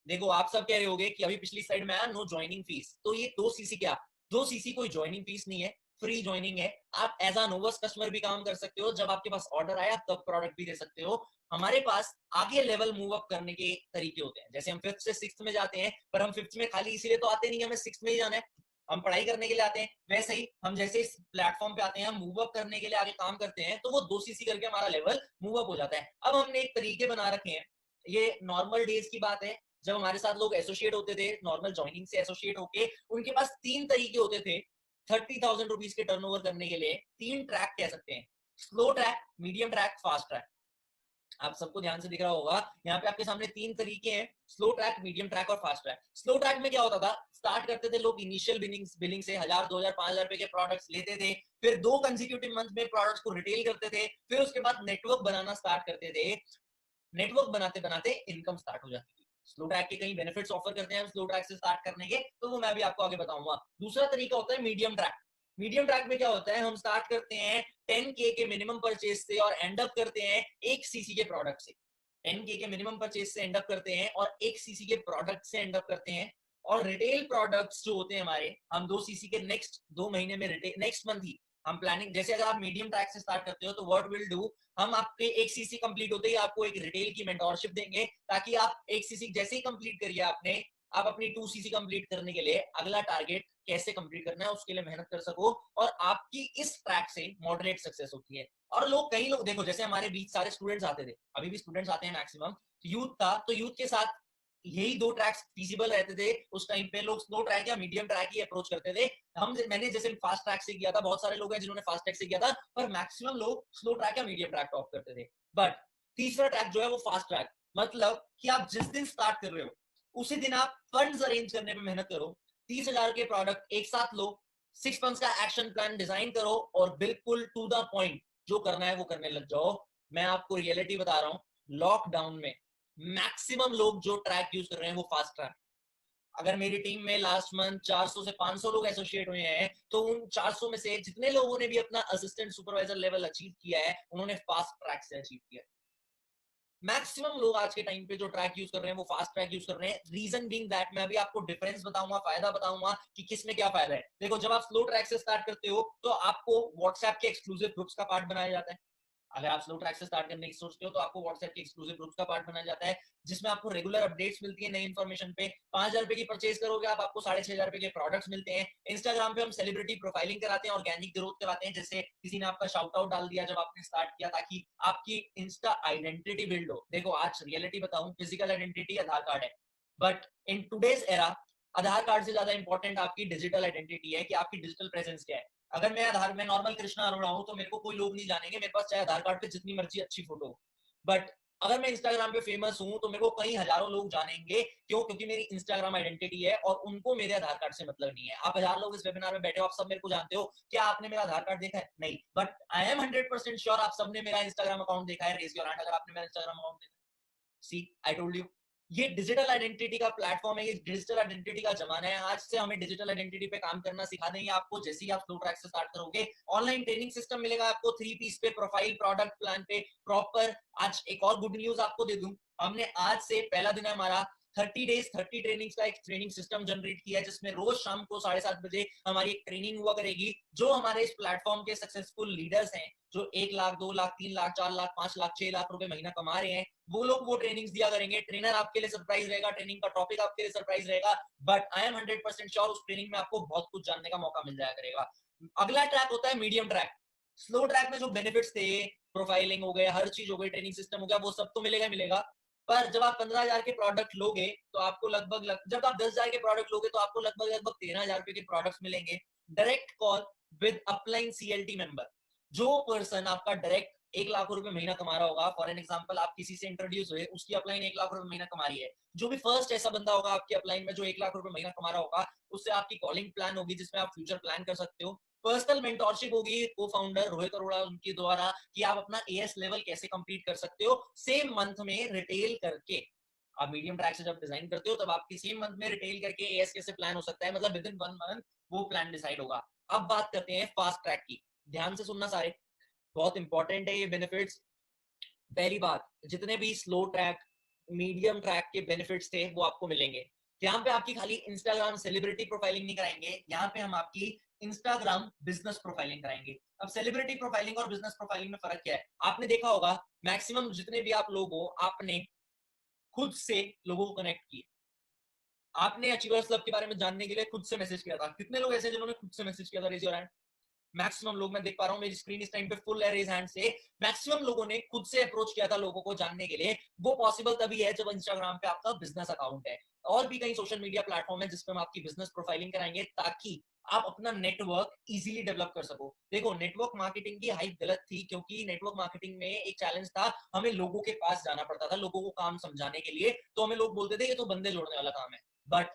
देखो, आप सब कह रहे होगे कि अभी पिछली स्लाइड में आया नो ज्वाइनिंग फीस, तो ये 2 सीसी क्या? 2 सीसी कोई ज्वाइनिंग फीस नहीं है, फ्री ज्वाइनिंग है। आप एज अ नोवस कस्टमर भी काम कर सकते हो, जब आपके पास ऑर्डर आया तब प्रोडक्ट भी दे सकते हो। हमारे पास आगे लेवल मूव अप करने के तरीके होते हैं। जैसे हम 5th से 6th में जाते हैं, पर हम 5th में खाली इसीलिए तो आते नहीं, हमें 6th में ही जाना है, हम पढ़ाई करने के लिए आते हैं। वैसे ही हम जैसे इस प्लेटफॉर्म पे आते हैं, हम मूव अप करने के लिए आगे काम करते हैं, तो वो 2 सीसी करके हमारा लेवल मूव अप हो जाता है। अब हमने एक तरीके बना रखे हैं, ये नॉर्मल डेज की बात है, जब हमारे साथ लोग एसोसिएट होते थे, नॉर्मल ज्वाइनिंग से एसोसिएट होके, उनके पास 3 तरीके होते थे 30,000 रुपीज के टर्नओवर करने के लिए। 3 ट्रैक कह सकते हैं, slow track, medium track, fast track. आप सबको ध्यान से दिख रहा होगा, यहाँ पे आपके सामने 3 तरीके हैं, स्लो ट्रैक, मीडियम ट्रैक और फास्ट ट्रैक। स्लो ट्रैक में क्या होता था, स्टार्ट करते थे लोग इनिशियल बिलिंग से 1000, 2000, 5000 रुपए के प्रोडक्ट्स लेते थे, फिर 2 कंसेक्यूटिव मंथ में प्रोडक्ट्स को रिटेल करते थे, फिर उसके बाद नेटवर्क बनाना स्टार्ट करते थे। नेटवर्क बनाते बनाते इनकम स्टार्ट हो जाती थी। स्लो ट्रैक के कई बेनिफिट्स ऑफर करते हैं स्लो ट्रैक से स्टार्ट करने के, तो वो मैं भी आपको आगे बताऊंगा। दूसरा तरीका होता है मीडियम ट्रैक। मीडियम ट्रैक में क्या होता है, हम स्टार्ट करते हैं 10K के मिनिमम परचेज से और एंड अप करते हैं 1 सीसी के प्रोडक्ट से। 10K के मिनिमम परचेज से एंड अप करते हैं और 1 सीसी के प्रोडक्ट से एंड अप करते हैं। और रिटेल प्रोडक्ट्स जो होते हैं हमारे, हम 2 सीसी के नेक्स्ट 2 महीने में रिटेल नेक्स्ट मंथ ही हम प्लानिंग, जैसे अगर आप मीडियम ट्रैक से स्टार्ट करते हो तो व्हाट विल डू, हम आपके 1 सीसी कंप्लीट होते ही आपको एक रिटेल की मेंटोरशिप देंगे, ताकि आप 1 सीसी जैसे ही कंप्लीट करिए आपने, आप अपनी 2 सीसी कंप्लीट करने के लिए अगला टारगेट कैसे कंप्लीट करना है उसके लिए मेहनत कर सको, और आपकी इस ट्रैक से मॉडरेट सक्सेस होती है। और लोग, कई लोग देखो, जैसे हमारे बीच सारे स्टूडेंट्स आते थे, अभी भी स्टूडेंट्स आते हैं मैक्सिमम, यूथ था तो यूथ के साथ यही 2 ट्रैक्स फीजिबल रहते थे उस टाइम पे, लोग स्लो ट्रैक या मीडियम ट्रैक ही अप्रोच करते थे। मैंने जैसे फास्ट ट्रैक से किया था, बहुत सारे लोग हैं जिन्होंने फास्ट ट्रैक से किया था, पर मैक्सिमम लोग स्लो ट्रैक या मीडियम ट्रैक टॉप करते थे। बट तीसरा ट्रैक जो है वो फास्ट ट्रैक, मतलब कि आप जिस दिन स्टार्ट कर रहे हो उसी दिन आप फंड्स अरेंज करने पे मेहनत करो, 30,000 के प्रोडक्ट एक साथ लो, 6 मंथ्स का एक्शन प्लान डिजाइन करो और बिल्कुल टू द पॉइंट जो करना है वो करने लग जाओ। मैं आपको रियलिटी बता रहा हूं, लॉकडाउन में मैक्सिमम लोग जो ट्रैक यूज कर रहे हैं वो फास्ट ट्रैक। अगर मेरी टीम में लास्ट मंथ 400 से 500 लोग एसोसिएट हुए हैं, तो उन 400 में से जितने लोगों ने भी अपना असिस्टेंट सुपरवाइजर लेवल अचीव किया है, उन्होंने फास्ट ट्रैक से अचीव किया है। मैक्सिमम लोग आज के टाइम पे जो ट्रैक यूज कर रहे हैं वो फास्ट ट्रैक यूज कर रहे हैं। रीजन बीइंग दैट, मैं अभी आपको डिफरेंस बताऊंगा, फायदा बताऊंगा कि किसमें क्या फायदा है। देखो, जब आप स्लो ट्रैक से स्टार्ट करते हो तो आपको व्हाट्सएप के एक्सक्लूसिव ग्रुप्स का पार्ट बनाया जाता है। अगर आप स्लो ट्रैक से स्टार्ट करने की सोचते हो तो आपको व्हाट्सएप के एक्सक्लूसिव ग्रुप्स का पार्ट बनाया जाता है, जिसमें आपको रेगुलर अपडेट्स मिलती है नई इन्फॉर्मेशन पे। 5,000 रुपए की परचेज करोगे आप, आपको 6,500 रुपए के प्रोडक्ट्स मिलते हैं। इंस्टाग्राम पे हम सेलिब्रिटी प्रोफाइलिंग कराते हैं, ऑर्गेनिक ग्रोथ कराते हैं, जैसे किसी ने आपका शाउट आउट डाल दिया जब आपने स्टार्ट किया, ताकि आपकी इंस्टा आइडेंटिटी बिल्ड हो। देखो, आज रियलिटी बताऊं, फिजिकल आइडेंटिटी आधार कार्ड है, but in today's era Aadhaar card से ज्यादा इंपॉर्टेंट आपकी डिजिटल आइडेंटिटी है, कि आपकी डिजिटल प्रेजेंस क्या है। अगर मैं नॉर्मल कृष्णा अरोड़ा हूं तो मेरे को कोई लोग नहीं जानेंगे, मेरे पास चाहे आधार कार्ड पे जितनी मर्जी अच्छी फोटो हो। बट अगर मैं इंस्टाग्राम पे फेमस हूं तो मेरे को कई हजारों लोग जानेंगे। क्यों? क्योंकि मेरी इंस्टाग्राम आइडेंटिटी है और उनको मेरे आधार कार्ड से मतलब नहीं है। आप 1000 लोग इस वेबिनार में बैठे हो, आप सब मेरे को जानते हो, क्या आपने मेरा आधार कार्ड देखा है? नहीं, बट आई एम 100% श्योर आप सबने मेरा इंस्टाग्राम अकाउंट देखा है। रेज योर हैंड अगर आपने मेरा इंस्टाग्राम अकाउंट देखा। सी, आई टोल्ड यू, ये डिजिटल आइडेंटिटी का प्लेटफॉर्म है, ये डिजिटल आइडेंटिटी का जमाना है। आज से हमें डिजिटल आइडेंटिटी पे काम करना सिखा देंगे आपको। जैसे ही आप स्लो ट्रैक से स्टार्ट करोगे, ऑनलाइन ट्रेनिंग सिस्टम मिलेगा आपको 3 पीस पे, प्रोफाइल, प्रोडक्ट प्लान पे, प्रॉपर। आज एक और गुड न्यूज आपको दे दूं, हमने आज से पहला दिन है हमारा 30 डेज 30 ट्रेनिंग्स का एक ट्रेनिंग सिस्टम जनरेट किया है, जिसमें रोज शाम को 7:30 बजे हमारी एक ट्रेनिंग हुआ करेगी। जो हमारे इस प्लेटफॉर्म के सक्सेसफुल लीडर्स हैं, जो 1 लाख, 2 लाख, 3 लाख, 4 लाख, 5 लाख, 6 लाख रुपए महीना कमा रहे हैं, वो लोग वो ट्रेनिंग्स दिया करेंगे। ट्रेनर आपके लिए सरप्राइज रहेगा, ट्रेनिंग का टॉपिक आपके लिए सरप्राइज रहेगा, बट आई एम 100% श्योर उस ट्रेनिंग में आपको बहुत कुछ जानने का मौका मिल जाया करेगा। अगला ट्रैक होता है मीडियम ट्रैक। स्लो ट्रैक में जो बेनिफिट्स थे, प्रोफाइलिंग हो गए, हर चीज हो गई, ट्रेनिंग सिस्टम हो गया, वो सब तो मिलेगा मिलेगा। पर जब आप 15,000 के प्रोडक्ट लोगे तो आपको जब आप 10,000 के प्रोडक्ट लोगे तो आपको लगभग 13,000 रुपए के प्रोडक्ट्स मिलेंगे। Direct call with upline CLT member, जो पर्सन आपका डायरेक्ट 1 लाख रुपए महीना कमा रहा होगा, फॉर एन एग्जांपल आप किसी से इंट्रोड्यूस हुए, उसकी अपलाइन 1 लाख रुपए महीना कमा रही है। जो भी फर्स्ट ऐसा बंदा होगा आपकी अपलाइन में जो 1 लाख रुपए महीना कमा रहा होगा, उससे आपकी कॉलिंग प्लान होगी, जिसमें आप फ्यूचर प्लान कर सकते हो। पर्सनल मेंटोरशिप होगी को फाउंडर रोहित अरोड़ा उनके द्वारा, कि आप अपना एएस लेवल कैसे कंप्लीट कर सकते हो सेम मंथ में रिटेल करके। आप मीडियम ट्रैक से जब डिजाइन करते हो तब आपकी सेम मंथ में रिटेल करके एएस कैसे प्लान हो सकता है, मतलब विद इन 1 मंथ वो प्लान डिसाइड होगा। अब बात करते हैं फास्ट ट्रैक की, ध्यान से सुनना सारे, बहुत इंपॉर्टेंट है ये बेनिफिट्स। पहली बात, जितने भी स्लो ट्रैक, मीडियम ट्रैक के बेनिफिट्स थे वो आपको मिलेंगे। यहाँ पे आपकी खाली इंस्टाग्राम सेलिब्रिटी प्रोफाइलिंग नहीं कराएंगे, यहाँ पे हम आपकी इंस्टाग्राम बिजनेस प्रोफाइलिंग कराएंगे। अब सेलिब्रिटी प्रोफाइलिंग और बिजनेस प्रोफाइलिंग में फर्क क्या है? आपने देखा होगा मैक्सिमम जितने भी आप लोग हो, आपने खुद से लोगों को कनेक्ट किया, आपने अचीवर्स क्लब के बारे में जानने के लिए खुद से मैसेज किया था। कितने लोग ऐसे जिन्होंने खुद से मैसेज किया था? Raise your hand. मैक्सिमम लोग, मैं देख पा रहा हूं मेरी स्क्रीन इस टाइम पे फुल है रेज हैंड से। मैक्सिमम लोगों ने खुद से अप्रोच किया था लोगों को जानने के लिए। वो पॉसिबल तभी है जब इंस्टाग्राम पे आपका बिजनेस अकाउंट है। और भी कई सोशल मीडिया प्लेटफॉर्म है जिसपे हम आपकी बिजनेस प्रोफाइलिंग कराएंगे, ताकि आप अपना नेटवर्क इजीली डेवलप कर सको। देखो, नेटवर्क मार्केटिंग की हाइप गलत थी, क्योंकि नेटवर्क मार्केटिंग में एक चैलेंज था, हमें लोगों के पास जाना पड़ता था लोगों को काम समझाने के लिए। तो हमें लोग बोलते थे ये तो बंदे जोड़ने वाला काम है। बट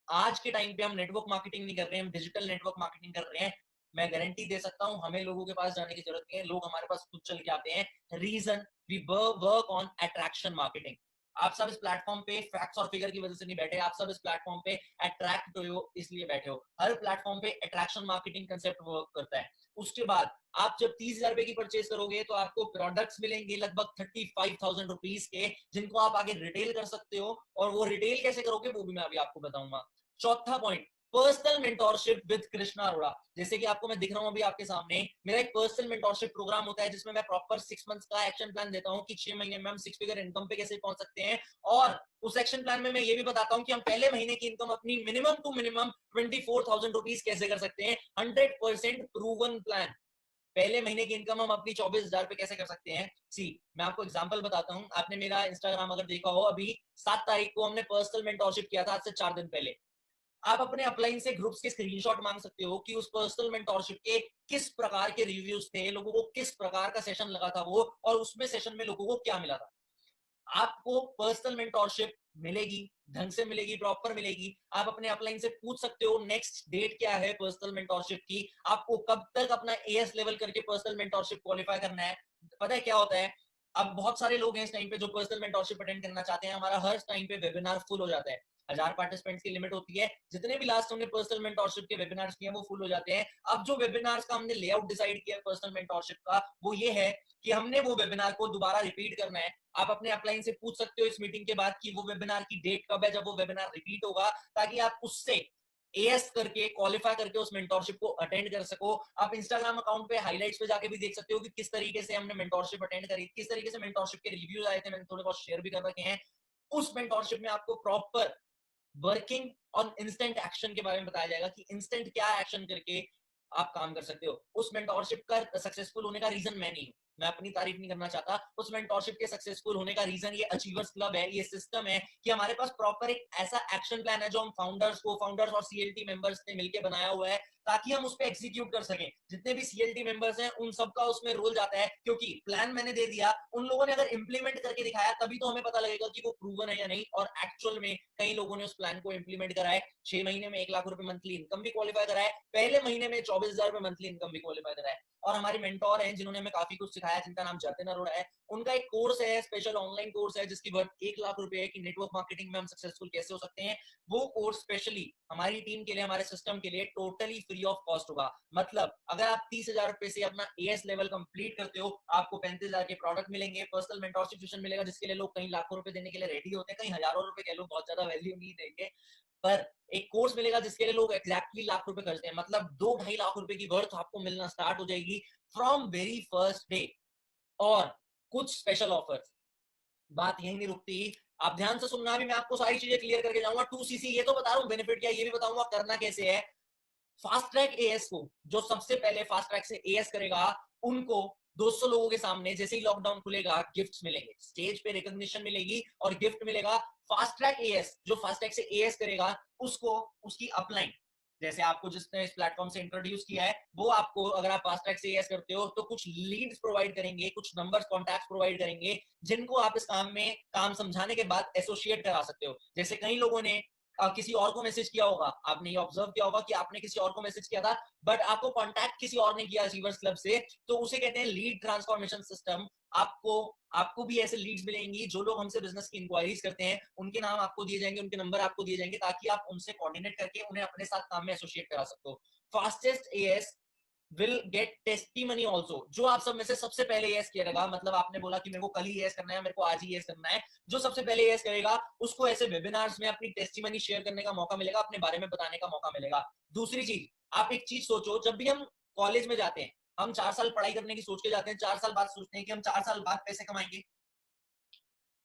आज के टाइम पे हम नेटवर्क मार्केटिंग नहीं कर रहे हैं, हम डिजिटल नेटवर्क मार्केटिंग कर रहे हैं। मैं गारंटी दे सकता हूं, हमें लोगों के पास जाने की जरूरत नहीं है, लोग हमारे पास खुद चल के आते हैं। Reason, we work on attraction marketing. आप सब इस प्लेटफॉर्म पे फैक्ट्स और फिगर की वजह से नहीं बैठे, आप सब इस प्लेटफॉर्म पे अट्रैक्ट हो इसलिए बैठे हो। हर प्लेटफॉर्म पे अट्रैक्शन मार्केटिंग कंसेप्ट वर्क करता है। उसके बाद आप जब 30,000 रुपए की परचेज करोगे तो आपको प्रोडक्ट्स मिलेंगे लगभग 35,000 रुपीज के, जिनको आप आगे रिटेल कर सकते हो। और वो रिटेल कैसे करोगे वो भी मैं अभी आपको बताऊंगा। चौथा point, personal mentorship with Krishna Arora. जैसे कि आपको मैं दिख रहा हूं अभी आपके सामने, मेरा एक पर्सनल मेंटोरशिप प्रोग्राम होता है जिसमें मैं प्रॉपर 6 मंथ्स का एक्शन प्लान देता हूं कि 6 महीने में हम 6 फिगर इनकम पे कैसे पहुंच सकते हैं। और उस एक्शन प्लान में मैं ये भी बताता हूं कि हम पहले महीने की इनकम अपनी मिनिमम टू मिनिमम 24,000 रुपीज कैसे कर सकते हैं। 100% प्रूवन प्लान। पहले महीने की इनकम हम अपनी 24,000 पे कैसे कर सकते हैं। सी, मैं आपको एग्जांपल बताता हूं। आपने मेरा इंस्टाग्राम अगर देखा हो, अभी 7 तारीख को हमने पर्सनल मेंटोरशिप किया था, आज से 4 दिन पहले। आप अपने अपलाइन से ग्रुप्स के स्क्रीनशॉट मांग सकते हो कि उस पर्सनल मेंटोरशिप के किस प्रकार के रिव्यूज थे, लोगों को किस प्रकार का सेशन लगा था वो, और उसमें सेशन में लोगों को क्या मिला था। आपको पर्सनल मेंटोरशिप मिलेगी, ढंग से मिलेगी, प्रॉपर मिलेगी। आप अपने अपलाइन से पूछ सकते हो नेक्स्ट डेट क्या है पर्सनल मेंटोरशिप की, आपको कब तक अपना एएस लेवल करके पर्सनल मेंटोरशिप क्वालिफाई करना है। पता है क्या होता है, अब बहुत सारे लोग हैं इस टाइम पे जो पर्सनल मेंटोरशिप अटेंड करना चाहते हैं। हमारा हर टाइम पे वेबिनार फुल हो जाता है, 1000 पार्टिसिपेंट्स की लिमिट होती है। जितने भी लास्ट हमने पर्सनल मेंटोरशिप के वेबिनार्स किए वो फुल हो जाते हैं। अब जो वेबिनार्स का हमने लेआउट डिसाइड किया पर्सनल मेंटोरशिप का, वो ये है कि हमने वो वेबिनार को दोबारा रिपीट करना है। आप अपने अपलाइन से पूछ सकते हो इस मीटिंग के बाद कि वो वेबिनार की डेट कब है जब वो वेबिनार रिपीट होगा, ताकि आप उससे एएस करके क्वालिफाई करके उस मेंटोरशिप को अटेंड कर सको। आप इंस्टाग्राम अकाउंट पे हाइलाइट्स पे जाके भी देख सकते हो कि किस तरीके से हमने मेंटोरशिप अटेंड करी, किस तरीके से मेंटोरशिप के रिव्यूज आए थे, मैंने थोड़े बहुत शेयर भी कर रखे हैं। उस मेंटोरशिप में आपको प्रॉपर वर्किंग और इंस्टेंट एक्शन के बारे में बताया जाएगा कि इंस्टेंट क्या एक्शन करके आप काम कर सकते हो। उस मेंटोरशिप का सक्सेसफुल होने का रीजन मैं नहीं हूं, मैं अपनी तारीफ नहीं करना चाहता। उस मेंटोरशिप के सक्सेसफुल होने का रीजन ये अचीवर्स क्लब है, ये सिस्टम है कि हमारे पास प्रॉपर एक ऐसा एक्शन प्लान है जो हम फाउंडर्स और सीएलटी मेंबर्स ने मिलकर बनाया हुआ है, ताकि हम उस पर एग्जीक्यूट कर सकें। जितने भी सीएलटी मेंबर्स हैं उन सबका उसमें रोल जाता है, क्योंकि प्लान मैंने दे दिया, उन लोगों ने अगर इंप्लीमेंट करके दिखाया तभी तो हमें पता लगेगा कि वो प्रूवन है या नहीं। और एक्चुअल में कई लोगों ने उस प्लान को इंप्लीमेंट करा है, 6 महीने में 1 लाख रुपए मंथली इनकम भी क्वालिफाई करा है, पहले महीने में 24,000 रुपए मंथली इनकम भी क्वालिफाई करा है। और हमारे मेंटोर हैं जिन्होंने हमें काफी कुछ सिखाया, जिनका नाम जतिन अरोड़ा है। उनका एक कोर्स है, स्पेशल ऑनलाइन कोर्स है जिसकी वर्थ 1 लाख रुपए है कि नेटवर्क मार्केटिंग में हम सक्सेसफुल कैसे हो सकते हैं। वो कोर्स स्पेशली हमारी टीम के लिए, हमारे सिस्टम के लिए टोटली फ्री ऑफ कॉस्ट होगा। मतलब अगर आप 30,000 रुपए से अपना एएस लेवल कंप्लीट करते हो, आपको 35,000 के प्रोडक्ट मिलेंगे, पर्सनल मेंटोरशिप सेशन मिलेगा जिसके लिए लोग कई लाखों रुपए देने के लिए रेडी होते हैं, कई हजारों रुपए कह लो, बहुत ज्यादा वैल्यू नहीं देंगे। पर एक कोर्स मिलेगा जिसके लिए लोग एग्जैक्टली लाख रुपए खर्चते हैं। मतलब 2-2.5 लाख रुपए की वर्थ आपको मिलना स्टार्ट हो जाएगी फ्रॉम वेरी फर्स्ट डे। और कुछ स्पेशल ऑफर्स, बात यही नहीं रुकती। आप ध्यान से सुनना, भी मैं आपको सारी चीजें क्लियर करके जाऊंगा। 2cc ये तो बता रहा हूँ बेनिफिट क्या है, ये भी बताऊंगा करना कैसे है। फास्ट ट्रैक एएस को जो सबसे पहले फास्ट ट्रैक से एएस करेगा, उनको 200 लोगों के सामने जैसे ही लॉकडाउन खुलेगा गिफ्ट्स मिलेंगे, स्टेज पे रिकॉग्निशन मिलेगी और गिफ्ट मिलेगा। फास्ट ट्रैक एएस जो फास्ट ट्रैक से एएस करेगा, उसको उसकी अपलाइन, जैसे आपको जिसने इस प्लेटफॉर्म से इंट्रोड्यूस किया है, वो आपको अगर आप फास्ट ट्रैक से एएस करते हो तो कुछ लीड्स प्रोवाइड करेंगे, कुछ नंबर्स कॉन्टैक्ट्स प्रोवाइड करेंगे, जिनको आप इस काम में काम समझाने के बाद एसोसिएट करा सकते हो। जैसे कई लोगों ने किसी और को मैसेज किया होगा, आपने ये ऑब्जर्व किया होगा कि आपने किसी और को मैसेज किया था बट आपको कांटेक्ट किसी और ने किया अचीवर्स क्लब से, तो उसे कहते हैं लीड ट्रांसफॉर्मेशन सिस्टम। आपको आपको भी ऐसे लीड्स मिलेंगी, जो लोग हमसे बिजनेस की इंक्वायरीज करते हैं उनके नाम आपको दिए जाएंगे, उनके नंबर आपको दिए जाएंगे, ताकि आप उनसे कोऑर्डिनेट करके उन्हें अपने साथ काम में एसोसिएट करा सकते हो। Fastest as will get testimony also। जो आप सब में से सबसे पहले यस करेगा, मतलब आपने बोला कि मेरे को कल ही यस करना है, मेरे को आज ही यस करना है, जो सबसे पहले यस करेगा उसको ऐसे वेबिनार्स में अपनी टेस्टिमनी शेयर करने का मौका मिलेगा, अपने बारे में बताने का मौका मिलेगा। दूसरी चीज, आप एक चीज सोचो, जब भी हम कॉलेज में जाते हैं, हम 4 साल पढ़ाई करने की सोच के जाते हैं, 4 साल बाद सोचते हैं कि हम 4 साल बाद पैसे कमाएंगे,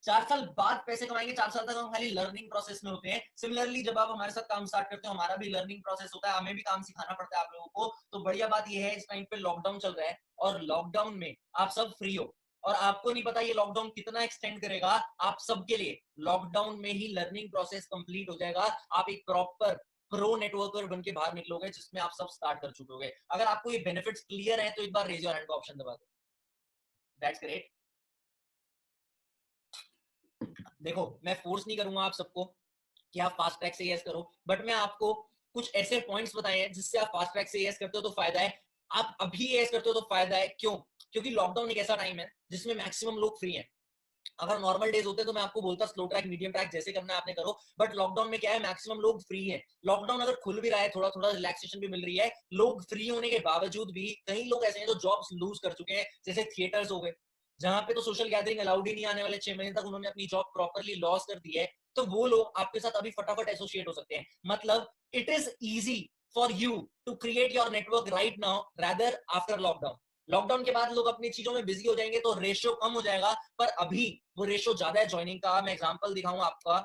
4 साल बाद पैसे कमाएंगे, 4 साल तक हम खाली लर्निंग प्रोसेस में होते हैं। सिमिलरली जब आप हमारे साथ काम स्टार्ट करते हो, हमारा भी लर्निंग प्रोसेस होता है, हमें भी काम सिखाना पड़ता है आप लोगों को। तो बढ़िया बात यह है, इस टाइम पे लॉकडाउन चल रहा है और लॉकडाउन में आप सब फ्री हो, और आपको नहीं पता ये लॉकडाउन कितना एक्सटेंड करेगा। आप सबके लिए लॉकडाउन में ही लर्निंग प्रोसेस कंप्लीट हो जाएगा, आप एक प्रॉपर प्रो नेटवर्कर बन के बाहर निकलोगे, जिसमें आप सब स्टार्ट कर चुके होगे। अगर आपको ये बेनिफिट्स क्लियर है तो एक बार रेज योर हैंड का ऑप्शन दबा दो। That's great. देखो, मैं फोर्स नहीं करूंगा आप सबको कि आप फास्ट ट्रैक से यस करो, बट मैं आपको कुछ ऐसे पॉइंट्स बताए हैं जिससे आप फास्ट ट्रैक से यस करते हो तो फायदा है, आप अभी यस करते हो तो फायदा है। क्यों? क्योंकि लॉकडाउन एक ऐसा टाइम है जिसमें मैक्सिमम लोग फ्री हैं। अगर नॉर्मल डेज होते तो मैं आपको बोलता स्लो ट्रैक मीडियम ट्रैक जैसे करना है आपने करो, बट लॉकडाउन में क्या है, मैक्सिमम लोग फ्री है। लॉकडाउन अगर खुल भी रहा है, थोड़ा थोड़ा रिलैक्सेशन भी मिल रही है, लोग फ्री होने के बावजूद भी कई लोग ऐसे हैं जो जॉब्स लूज कर चुके हैं, जैसे थिएटर्स हो गए, जहां पे तो सोशल गैदरिंग अलाउड ही नहीं, आने वाले 6 महीने तक उन्होंने अपनी जॉब प्रॉपरली लॉस कर दी है। तो वो लोग आपके साथ अभी फटाफट एसोसिएट हो सकते हैं। मतलब it is easy for you to create your network right now rather after lockdown. Lockdown के बाद लोग अपनी चीजों में बिजी हो जाएंगे तो रेशियो कम हो जाएगा, पर अभी वो रेशियो ज्यादा है ज्वाइनिंग का। मैं एग्जांपल दिखाऊंगा आपका,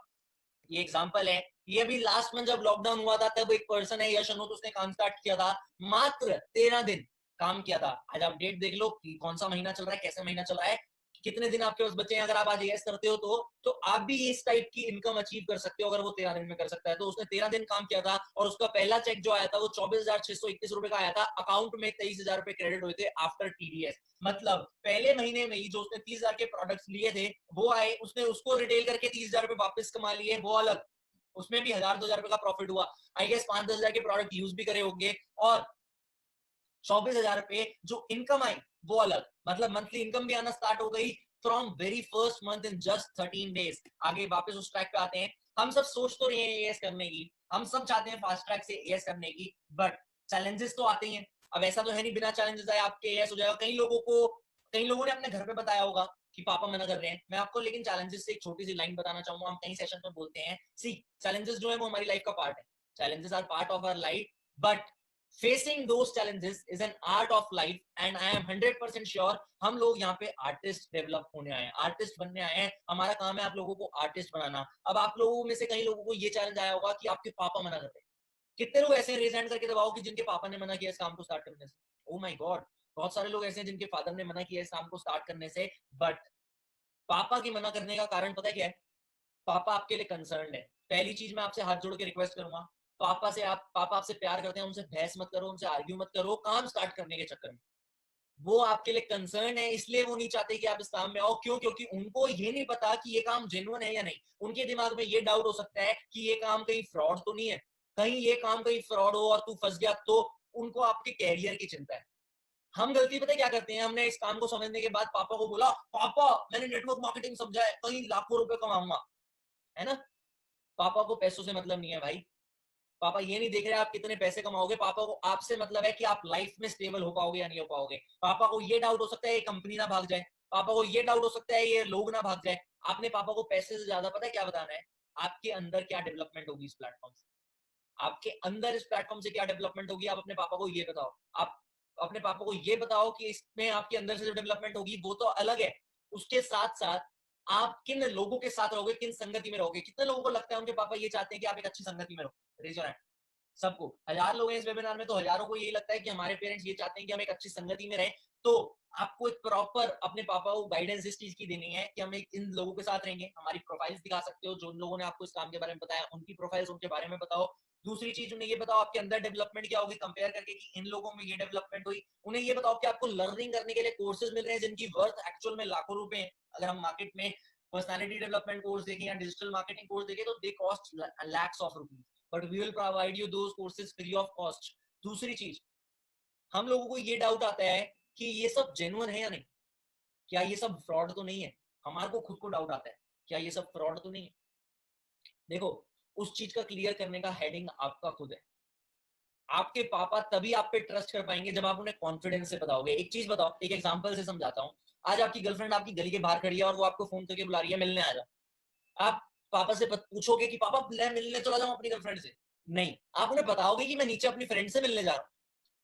ये एग्जांपल है। ये अभी लास्ट मंथ जब लॉकडाउन हुआ था तब एक पर्सन है यश अनूप, उसने काम स्टार्ट किया था, मात्र 13 दिन काम किया था। आज आप डेट देख लो कि कौन सा महीना चल रहा है, कैसा महीना चल रहा है, कितने दिन आपके पास बचे हैं। अगर आप आज यस करते हो तो आप भी इस टाइप की इनकम अचीव कर सकते हो अगर वो 13 दिन में कर सकता है। तो उसने 13 दिन काम किया था और उसका पहला चेक जो आया था वो 24,621 रुपए का आया था। अकाउंट में 23,000 रुपए क्रेडिट हुए थे आफ्टर टीडीएस। मतलब पहले महीने में ही जो उसने 30,000 के प्रोडक्ट्स लिए थे वो आए, उसने उसको रिटेल करके 30,000 रुपए वापस कमा लिए, वो अलग, उसमें भी 1,000-2,000 रुपए का प्रॉफिट हुआ। आई गेस 5-10,000 के प्रोडक्ट यूज भी करे होंगे, और 24,000 रुपए जो इनकम आई वो अलग। मतलब मंथली इनकम भी आना स्टार्ट हो गई from very first month in just 13 days. आगे वापस उस ट्रैक पे आते हैं। हम सब सोच तो रहे हैं एएस करने की, हम सब चाहते हैं फास्ट ट्रैक से एएस करने की, बट चैलेंजेस तो आते ही हैं। अब ऐसा तो है नहीं बिना चैलेंजेस आए आपके एएस हो जाएगा। कई लोगों ने अपने घर पे बताया होगा कि पापा मना कर रहे हैं। मैं आपको लेकिन चैलेंजेस से एक छोटी सी लाइन बताना चाहूंगा, हम कई सेशन में बोलते हैं, सी चैलेंजेस जो है वो हमारी लाइफ का पार्ट है। Challenges are part of our life, but facing those challenges is an art of life, and I am 100% sure हम लोग यहाँ पे आर्टिस्ट डेवलप होने आए हैं, आर्टिस्ट बनने आए हैं। हमारा काम है आप लोगों को आर्टिस्ट बनाना। अब आप लोगों में से कई लोगों को ये चैलेंज आया होगा कि आपके पापा मना कर रहे हैं। कितने लोग ऐसे रेज हैंड करके दबाओ कि जिनके पापा ने मना किया इस काम को स्टार्ट करने से? ओ माय गॉड, बहुत सारे लोग ऐसे हैं जिनके फादर ने मना किया इस काम को स्टार्ट करने से। बट पापा की मना करने का कारण पता है क्या है? पापा आपके लिए कंसर्न है। पहली चीज मैं आपसे हाथ जोड़ के रिक्वेस्ट करूंगा, पापा आपसे प्यार करते हैं, उनसे बहस मत करो, उनसे आर्ग्यू मत करो काम स्टार्ट करने के चक्कर में। वो आपके लिए कंसर्न है, इसलिए वो नहीं चाहते कि आप इस काम में आओ। क्यों? क्योंकि उनको ये नहीं पता कि ये काम जेन्युइन है या नहीं। उनके दिमाग में ये डाउट हो सकता है कि ये काम कहीं फ्रॉड तो नहीं है, कहीं ये काम कहीं फ्रॉड हो और तू फंस गया तो। उनको आपके कैरियर की चिंता है। हम गलती पता है क्या करते हैं? हमने इस काम को समझने के बाद पापा को बोला, पापा मैंने नेटवर्क मार्केटिंग समझा है, कहीं लाखों रुपए कमाऊंगा, है ना? पापा को पैसों से मतलब नहीं है भाई। पापा ये नहीं देख रहे आप कितने पैसे कमाओगे, पापा को आपसे मतलब है कि आप लाइफ में स्टेबल हो पाओगे या नहीं हो पाओगे। पापा को ये डाउट हो सकता है ये कंपनी ना भाग जाए, पापा को ये डाउट हो सकता है ये लोग ना भाग जाए। आपने पापा को पैसे से ज्यादा पता है क्या बताना है? आपके अंदर क्या डेवलपमेंट होगी इस प्लेटफॉर्म से, आपके अंदर इस प्लेटफॉर्म से क्या डेवलपमेंट होगी, आप अपने पापा को ये बताओ। आप अपने पापा को ये बताओ कि इसमें आपके अंदर से जो डेवलपमेंट होगी वो तो अलग है। उसके साथ साथ आप किन लोगों के साथ रहोगे, किन संगति में रहोगे। कितने लोगों को लगता है उनके पापा ये चाहते हैं कि आप एक अच्छी संगति में रहो? Raise your hand. सबको, 1,000 लोग हैं इस वेबिनार में, तो हजारों को यही लगता है कि हमारे पेरेंट्स ये चाहते हैं कि हम एक अच्छी संगति में रहें। तो आपको एक प्रॉपर अपने पापा को गाइडेंस इस चीज की देनी है कि हम एक इन लोगों के साथ रहेंगे। हमारी प्रोफाइल्स दिखा सकते हो, जो लोगों ने आपको इस काम के बारे में बताया उनकी प्रोफाइल्स उनके बारे में बताओ। दूसरी चीज उन्हें ये बताओ आपके अंदर डेवलपमेंट क्या होगी कंपेयर करके कि इन लोगों में ये डेवलपमेंट हुई। उन्हें ये बताओ कि आपको लर्निंग करने के लिए कोर्सेज मिल रहे हैं जिनकी वर्थ एक्चुअल में लाखों रुपए हैं। अगर हम मार्केट में पर्सनालिटी डेवलपमेंट कोर्स देखें या डिजिटल मार्केटिंग कोर्स देखें तो they cost lakhs of rupees, but we will provide you those courses free of cost. दूसरी चीज, हम लोगों को ये डाउट आता है कि ये सब जेन्युइन है या नहीं, क्या ये सब फ्रॉड तो नहीं है। हमारे को खुद को डाउट आता है क्या ये सब फ्रॉड तो नहीं है। देखो, उस चीज का क्लियर करने का हेडिंग आपका खुद है। आपके पापा तभी आप पे ट्रस्ट कर पाएंगे जब आप उन्हें कॉन्फिडेंस से बताओगे। एक चीज बताओ, एक एग्जांपल से समझाता हूँ। आज आपकी गर्लफ्रेंड आपकी गली के बाहर खड़ी है और वो आपको फोन करके बुला रही है मिलने आ जाओ। आप पापा से पूछोगे कि पापा मैं मिलने चला जाऊं अपनी गर्लफ्रेंड से? नहीं, आप उन्हें बताओगे कि मैं नीचे अपनी फ्रेंड से मिलने जा रहा हूँ।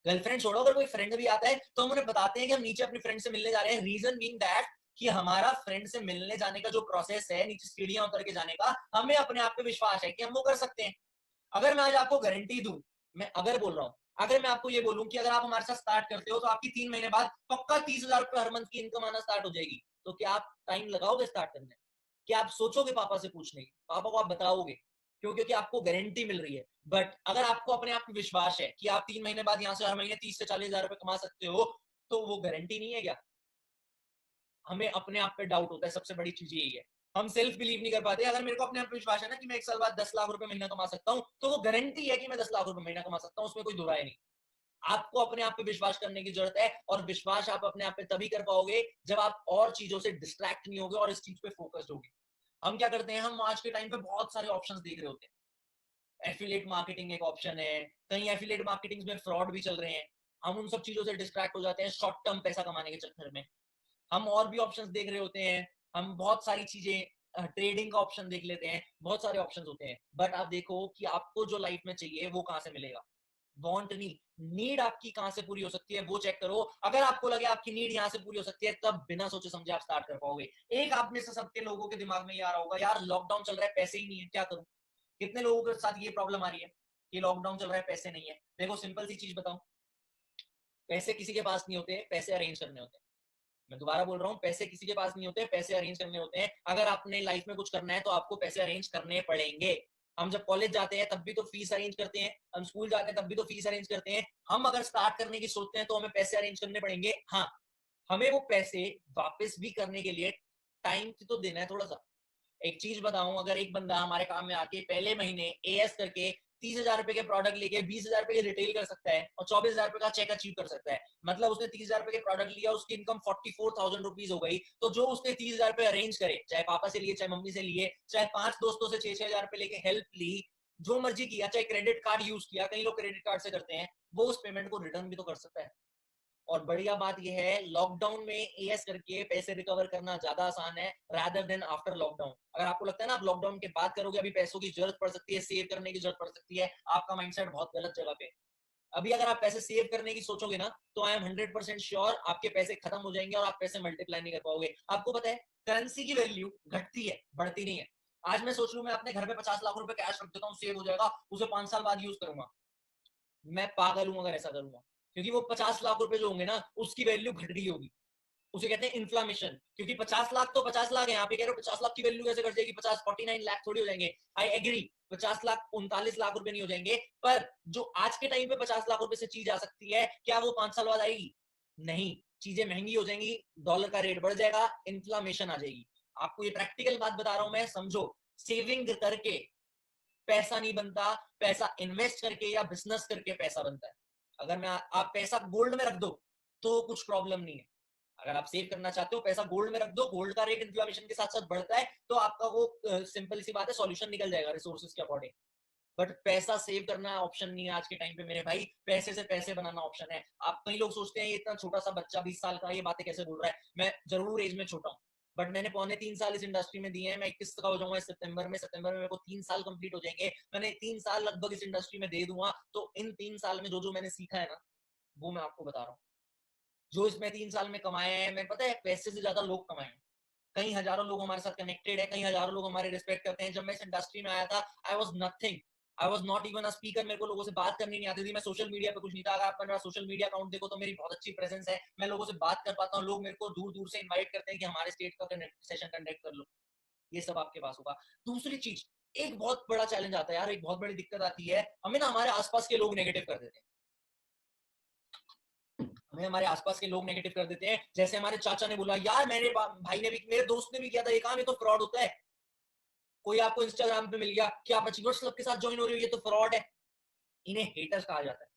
गर्लफ्रेंड छोड़ो, अगर कोई फ्रेंड भी आता है तो हम उन्हें बताते हैं कि हम नीचे अपनी फ्रेंड से मिलने जा रहे हैं। रीजन बीइंग दैट कि हमारा फ्रेंड से मिलने जाने का जो प्रोसेस है, नीचे सीढ़ियां उतर के जाने का, हमें अपने आप पे विश्वास है कि हम वो कर सकते हैं। अगर मैं आज आपको गारंटी दूं, मैं अगर बोल रहा हूँ, अगर मैं आपको ये बोलूं कि अगर आप हमारे साथ स्टार्ट करते हो तो आपकी 3 महीने बाद पक्का 30,000 रुपए हर मंथ की इनकम आना स्टार्ट हो जाएगी, तो क्या आप टाइम लगाओगे स्टार्ट करने में? क्या आप सोचोगे पापा से पूछने की? पापा को आप बताओगे? क्यों? क्योंकि आपको गारंटी मिल रही है। बट अगर आपको अपने आप पे विश्वास है कि आप 3 महीने बाद यहाँ से हर महीने 30 से 40,000 रुपए कमा सकते हो, तो वो गारंटी नहीं है क्या? हमें अपने आप पे डाउट होता है, सबसे बड़ी चीज यही है। हम सेल्फ बिलीव नहीं कर पाते। अगर मेरे को अपने आप पे विश्वास है ना कि मैं 1 साल बाद 10 लाख रुपए महीना कमा सकता हूँ, तो वो गारंटी है कि मैं 10 लाख रुपए महीना कमा सकता हूँ, उसमें कोई दो राय नहीं। आपको अपने आप पे विश्वास करने की जरूरत है, और विश्वास आप अपने आप पे तभी कर पाओगे जब आप और चीजों से डिस्ट्रैक्ट नहीं होगे और इस चीज पे फोकस्ड होगे। हम क्या करते हैं, हम आज के टाइम पे बहुत सारे ऑप्शंस देख रहे होते हैं। एफिलिएट मार्केटिंग एक ऑप्शन है, कहीं एफिलिएट मार्केटिंग में फ्रॉड भी चल रहे हैं। हम उन सब चीजों से डिस्ट्रैक्ट हो जाते हैं शॉर्ट टर्म पैसा कमाने के चक्कर में। हम और भी ऑप्शंस देख रहे होते हैं, हम बहुत सारी चीजें ट्रेडिंग का ऑप्शन देख लेते हैं, बहुत सारे ऑप्शंस होते हैं, बट आप देखो कि आपको जो लाइफ में चाहिए वो कहां से मिलेगा। वांट नहीं, नीड आपकी कहां से पूरी हो सकती है वो चेक करो। अगर आपको लगे आपकी नीड यहां से पूरी हो सकती है, तब बिना सोचे समझे आप स्टार्ट कर पाओगे। एक आप में से सबके लोगों के दिमाग में ये आ रहा होगा, यार लॉकडाउन चल रहा है, पैसे ही नहीं है, क्या करूं। कितने लोगों के साथ ये प्रॉब्लम आ रही है कि लॉकडाउन चल रहा है, पैसे नहीं है। देखो सिंपल सी चीज बताऊं, पैसे किसी के पास नहीं होते, पैसे अरेंज करने होते हैं। मैं दोबारा बोल रहा हूँ, पैसे किसी के पास नहीं होते, पैसे अरेंज करने होते हैं। अगर आपने लाइफ में कुछ करना है तो आपको पैसे अरेंज करने पड़ेंगे। हम जब कॉलेज जाते हैं तब भी तो फीस अरेंज करते हैं, हम स्कूल जाते हैं तब भी तो फीस अरेंज करते हैं। हम अगर स्टार्ट करने की सोचते हैं तो हमें पैसे अरेंज करने पड़ेंगे। हाँ, हमें वो पैसे वापस भी करने के लिए टाइम तो देना है थोड़ा सा। एक चीज बताऊं, अगर एक बंदा हमारे काम में आके पहले महीने एएस करके 30,000 रुपए के प्रोडक्ट लेके 20,000 रुपए के रिटेल कर सकता है और 24,000 रुपए का चेक अचीव कर सकता है, मतलब उसने 30,000 रुपए के प्रोडक्ट लिया, उसकी इनकम 44,000 रुपीज हो गई। तो जो उसने 30,000 रुपए अरेंज करे, चाहे पापा से लिए, चाहे मम्मी से लिए, चाहे 5 दोस्तों से 6,000 रुपए लेके हेल्प ली, जो मर्जी किया, चाहे क्रेडिट कार्ड यूज किया, कई लोग क्रेडिट कार्ड से करते हैं, वो उस पेमेंट को रिटर्न भी तो कर सकता है। और बढ़िया बात यह है, लॉकडाउन में एएस करके पैसे रिकवर करना ज्यादा आसान है रादर देन आफ्टर लॉकडाउन। अगर आपको लगता है ना आप लॉकडाउन के बाद करोगे, अभी पैसों की जरूरत पड़ सकती है, सेव करने की जरूरत पड़ सकती है, आपका माइंडसेट बहुत गलत जगह पे। अभी अगर आप पैसे सेव करने की सोचोगे ना, तो आई एम 100% श्योर आपके पैसे खत्म हो जाएंगे और आप पैसे मल्टीप्लाई नहीं कर पाओगे। आपको पता है करेंसी की वैल्यू घटती है, बढ़ती नहीं है। आज मैं सोच लूं मैं अपने घर पे 50 लाख रुपए कैश रख देता हूँ, सेव हो जाएगा, उसे 5 साल बाद यूज करूंगा, मैं पागल हूं अगर ऐसा करूंगा। क्योंकि वो 50 लाख रुपए जो होंगे ना, उसकी वैल्यू घट रही होगी। उसे कहते हैं इन्फ्लामेशन। क्योंकि 50 लाख तो 50 लाख है, यहाँ पे कह रहे हो 50 लाख की वैल्यू कैसे घट जाएगी, 49 लाख थोड़ी हो जाएंगे। आई एग्री, 50 लाख 39 लाख रुपए नहीं हो जाएंगे, पर जो आज के टाइम पे 50 लाख रुपए से चीज आ सकती है, क्या वो 5 साल बाद आएगी? नहीं, चीजें महंगी हो जाएंगी, डॉलर का रेट बढ़ जाएगा, इन्फ्लामेशन आ जाएगी। आपको ये प्रैक्टिकल बात बता रहा हूं मैं, समझो। सेविंग करके पैसा नहीं बनता, पैसा इन्वेस्ट करके या बिजनेस करके पैसा बनता है। अगर मैं आप पैसा गोल्ड में रख दो तो कुछ प्रॉब्लम नहीं है। अगर आप सेव करना चाहते हो, पैसा गोल्ड में रख दो, गोल्ड का रेट इन्फ्लेशन के साथ साथ बढ़ता है, तो आपका वो सिंपल सी बात है, सॉल्यूशन निकल जाएगा रिसोर्सेज के अकॉर्डिंग। बट पैसा सेव करना ऑप्शन नहीं है आज के टाइम पे मेरे भाई, पैसे से पैसे बनाना ऑप्शन है। आप कई लोग सोचते हैं ये इतना छोटा सा बच्चा 20 साल का ये बातें कैसे बोल रहा है। मैं जरूर एज में छोटा हूँ, बट मैंने 3.25 साल इस इंडस्ट्री में दिए हैं। मैं 21 का हो जाऊंगा इस सितंबर में मेरे को 3 साल कंप्लीट हो जाएंगे। मैंने 3 साल लगभग इस इंडस्ट्री में दे दूंगा, तो इन 3 साल में जो जो मैंने सीखा है ना, वो मैं आपको बता रहा हूँ। जो इसमें 3 साल में कमाए हैं, मैं पता है पैसे से ज्यादा लोग कमाए हैं। कई हजारों लोग हमारे साथ कनेक्टेड है, कई हजारों लोग हमारे रिस्पेक्ट करते हैं। जब मैं इस इंडस्ट्री में आया था, I was nothing, I was not even a speaker. मेरे को लोगों से बात करनी नहीं आती थी, मैं सोशल मीडिया पे कुछ नहीं था। अगर आप मेरा सोशल मीडिया अकाउंट देखो तो मेरी बहुत अच्छी प्रेजेंस है, मैं लोगों से बात कर पाता हूँ, लोग मेरे को दूर दूर से इन्वाइट करते हैं कि हमारे स्टेट का सेशन कंडक्ट कर लो। ये सब आपके पास होगा। दूसरी चीज, एक बहुत बड़ा चैलेंज आता है यार, एक बहुत बड़ी दिक्कत आती है, हमें ना हमारे आसपास के लोग नेगेटिव कर देते हैं। हमें हमारे आसपास के लोग नेगेटिव कर देते हैं। जैसे हमारे चाचा ने बोला, यार मेरे भाई ने भी, मेरे दोस्त ने भी किया था ये काम, ये तो फ्रॉड होता है। कोई आपको इंस्टाग्राम पे मिल गया कि आप अचीवर्स क्लब के साथ ज्वाइन हो रही हो, ये तो फ्रॉड है। इन्हें हेटर्स कहा जाता है।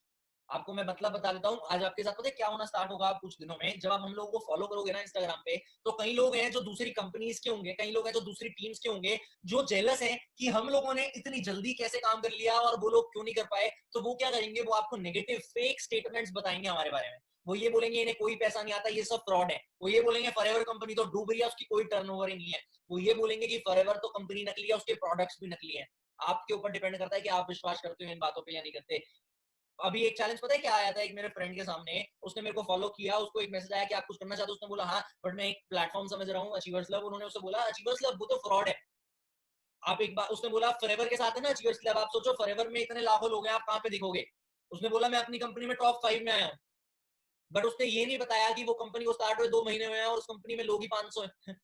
आपको मैं मतलब बता देता हूँ, आज आपके साथ पता है क्या होना स्टार्ट होगा कुछ दिनों में, जब आप हम लोगों को फॉलो करोगे ना इंस्टाग्राम पे, तो कई लोग हैं जो दूसरी कंपनीज के होंगे, कई लोग हैं जो दूसरी टीम्स के होंगे, जो जेलस हैं कि हम लोगों ने इतनी जल्दी कैसे काम कर लिया और वो लोग क्यों नहीं कर पाए। तो वो क्या करेंगे, वो आपको नेगेटिव फेक स्टेटमेंट्स बताएंगे हमारे बारे में। वो ये बोलेंगे इन्हें कोई पैसा नहीं आता, ये सब फ्रॉड है। वो ये बोलेंगे फॉरएवर कंपनी तो डूब रही है, उसकी कोई टर्नओवर ही नहीं है। वो ये बोलेंगे कि फॉरएवर तो कंपनी नकली है, उसके प्रोडक्ट्स भी नकली है। आपके ऊपर डिपेंड करता है कि आप विश्वास करते हो इन बातों पे या नहीं करते। अभी एक चैलेंज पता है क्या आया था, एक मेरे फ्रेंड के सामने, उसने मेरे को फॉलो किया, उसको एक मैसेज आया कि आप कुछ करना चाहते हो, उसने बोला हाँ, बट मैं एक प्लेटफॉर्म समझ रहा हूँ अचीवर्स क्लब। उन्होंने उससे बोला अचीवर्स क्लब वो तो फ्रॉड है। आप एक बार, उसने बोला फॉरएवर के साथ है ना अचीवर्स क्लब, आप सोचो फॉरएवर में इतने लाखों लोग हैं, आप कहाँ पे दिखोगे। उसने बोला मैं अपनी कंपनी में टॉप 5 में आया हूँ। बट उसने ये नहीं बताया कि वो कंपनी को स्टार्ट हुए 2 महीने में है और उस कंपनी में लोग ही 500 है।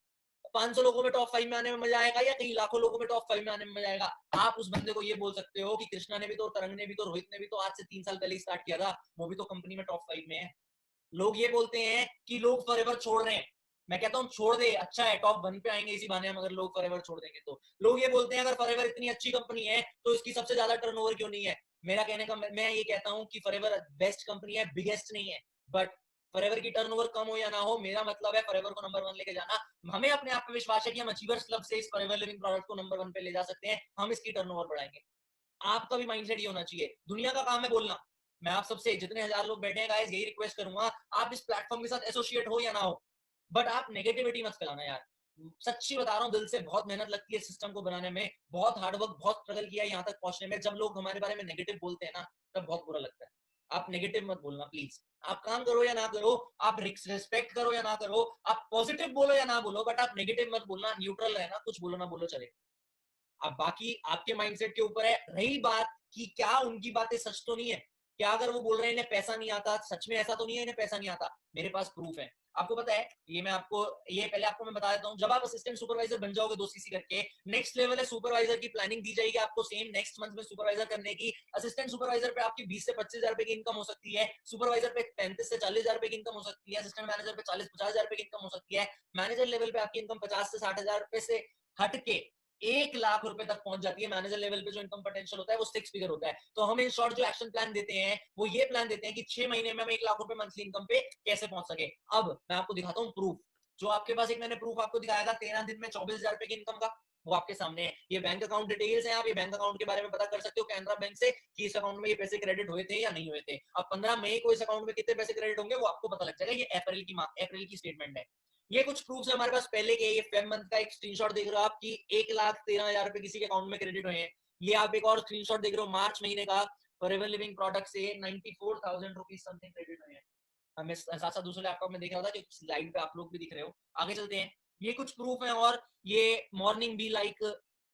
500 लोगों में टॉप 5 में आने में मजा आएगा या कई लाखों लोगों में टॉप 5 में आने में मजा आएगा। आप उस बंदे को ये बोल सकते हो कि कृष्णा ने भी तो, तरंग ने भी तो, रोहित ने भी तो आज से 3 साल पहले स्टार्ट किया था, वो भी तो कंपनी में टॉप 5 में है। लोग ये बोलते हैं कि लोग फॉरएवर छोड़ रहे हैं। मैं कहता हूँ छोड़ दे, अच्छा है, टॉप 1 पे आएंगे इसी बहाने हम, अगर लोग फॉरएवर छोड़ देंगे तो। लोग ये बोलते हैं अगर फॉरएवर इतनी अच्छी कंपनी है तो इसकी सबसे ज्यादा टर्नओवर क्यों नहीं है। मेरा कहने का, मैं ये कहता हूँ कि फॉरएवर बेस्ट कंपनी है, बिगेस्ट नहीं है, बट फॉरएवर की टर्नओवर कम हो या ना हो, मेरा मतलब है फॉरएवर को नंबर 1 लेके जाना। हमें अपने आप पे विश्वास है कि हम अचीवर्स क्लब से इस फॉरएवर लिविंग प्रोडक्ट को नंबर 1 पे ले जा सकते हैं, हम इसकी टर्नओवर बढ़ाएंगे। आपका भी माइंडसेट ये होना चाहिए। दुनिया का काम है बोलना। मैं आप सबसे, जितने हजार लोग बैठे हैं गाइस, यही रिक्वेस्ट करूंगा, आप इस प्लेटफॉर्म के साथ एसोसिएट हो या ना हो, बट आप नेगेटिविटी मत फैलाना यार। सच्ची बता रहा हूँ, दिल से बहुत मेहनत लगती है सिस्टम को बनाने में, बहुत हार्डवर्क, बहुत स्ट्रगल किया यहाँ तक पहुंचने में। जब लोग हमारे बारे में नेगेटिव बोलते हैं ना, तब बहुत बुरा लगता है। आप नेगेटिव मत बोलना प्लीज। आप काम करो या ना करो, आप रिस्पेक्ट करो या ना करो, आप पॉजिटिव बोलो या ना बोलो, बट आप नेगेटिव मत बोलना, न्यूट्रल रहना, कुछ बोलो ना बोलो चले। अब बाकी आपके माइंडसेट के ऊपर है। रही बात कि क्या उनकी बातें सच तो नहीं है, क्या अगर वो बोल रहे हैं इन्हें पैसा नहीं आता, सच में ऐसा तो नहीं है इन्हें पैसा नहीं आता? मेरे पास प्रूफ है। आपको पता है, ये मैं आपको, ये पहले आपको मैं बता देता हूँ, जब आप असिस्टेंट सुपरवाइजर बन जाओगे 2 CC करके, नेक्स्ट लेवल है सुपरवाइजर की प्लानिंग दी जाएगी आपको सेम नेक्स्ट मंथ में सुपरवाइजर करने की। असिस्टेंट सुपरवाइजर पे आपकी 20 से 25 हजार रुपए की इनकम हो सकती है, सुपरवाइजर पे 35 से 40 हजार रुपए की इनकम हो सकती है, असिस्टेंट मैनेजर पे 40-50 हजार रुपए की इनकम हो सकती है, मैनेजर लेवल पे आपकी इनकम 50 से 60 हजार रुपए से हट के 1 लाख रुपए तक पहुंच जाती है। मैनेजर लेवल पे जो इनकम पोटेंशियल होता है वो 6 फिगर होता है। तो हम इन शॉर्ट जो एक्शन प्लान देते हैं वो ये प्लान देते हैं कि 6 महीने में हम 1 लाख रुपए मंथली इनकम पे कैसे पहुंच सके। अब मैं आपको दिखाता हूँ प्रूफ। जो आपके पास एक मैंने प्रूफ आपको दिखाया था 13 दिन में 24 हजार रुपए की इनकम का, वो आपके सामने है। ये बैंक अकाउंट डिटेल्स हैं, आप ये बैंक अकाउंट के बारे में पता कर सकते हो कैनरा बैंक से कि इस अकाउंट में ये पैसे क्रेडिट हुए थे या नहीं हुए थे। अब 15 मई को इस अकाउंट में कितने पैसे क्रेडिट होंगे वो आपको पता लग जाएगा। ये अप्रैल की स्टेटमेंट है। ये कुछ प्रूफ है हमारे पास पहले के। ये फेब मंथ का एक स्क्रीनशॉट देख रहे हो आप कि 1,13,000 रुपए किसी के अकाउंट में क्रेडिट हुए हैं। ये आप एक और स्क्रीनशॉट देख रहे हो मार्च महीने का, फॉरएवर लिविंग प्रोडक्ट से 94,000 रुपीज समथिंग क्रेडिट हुए हैं। हमें साथ साथ दूसरे लैपटॉप में देख रहा था कि स्लाइड पे आप लोग भी दिख रहे हो। आगे चलते हैं, ये कुछ प्रूफ है। और ये मॉर्निंग भी लाइक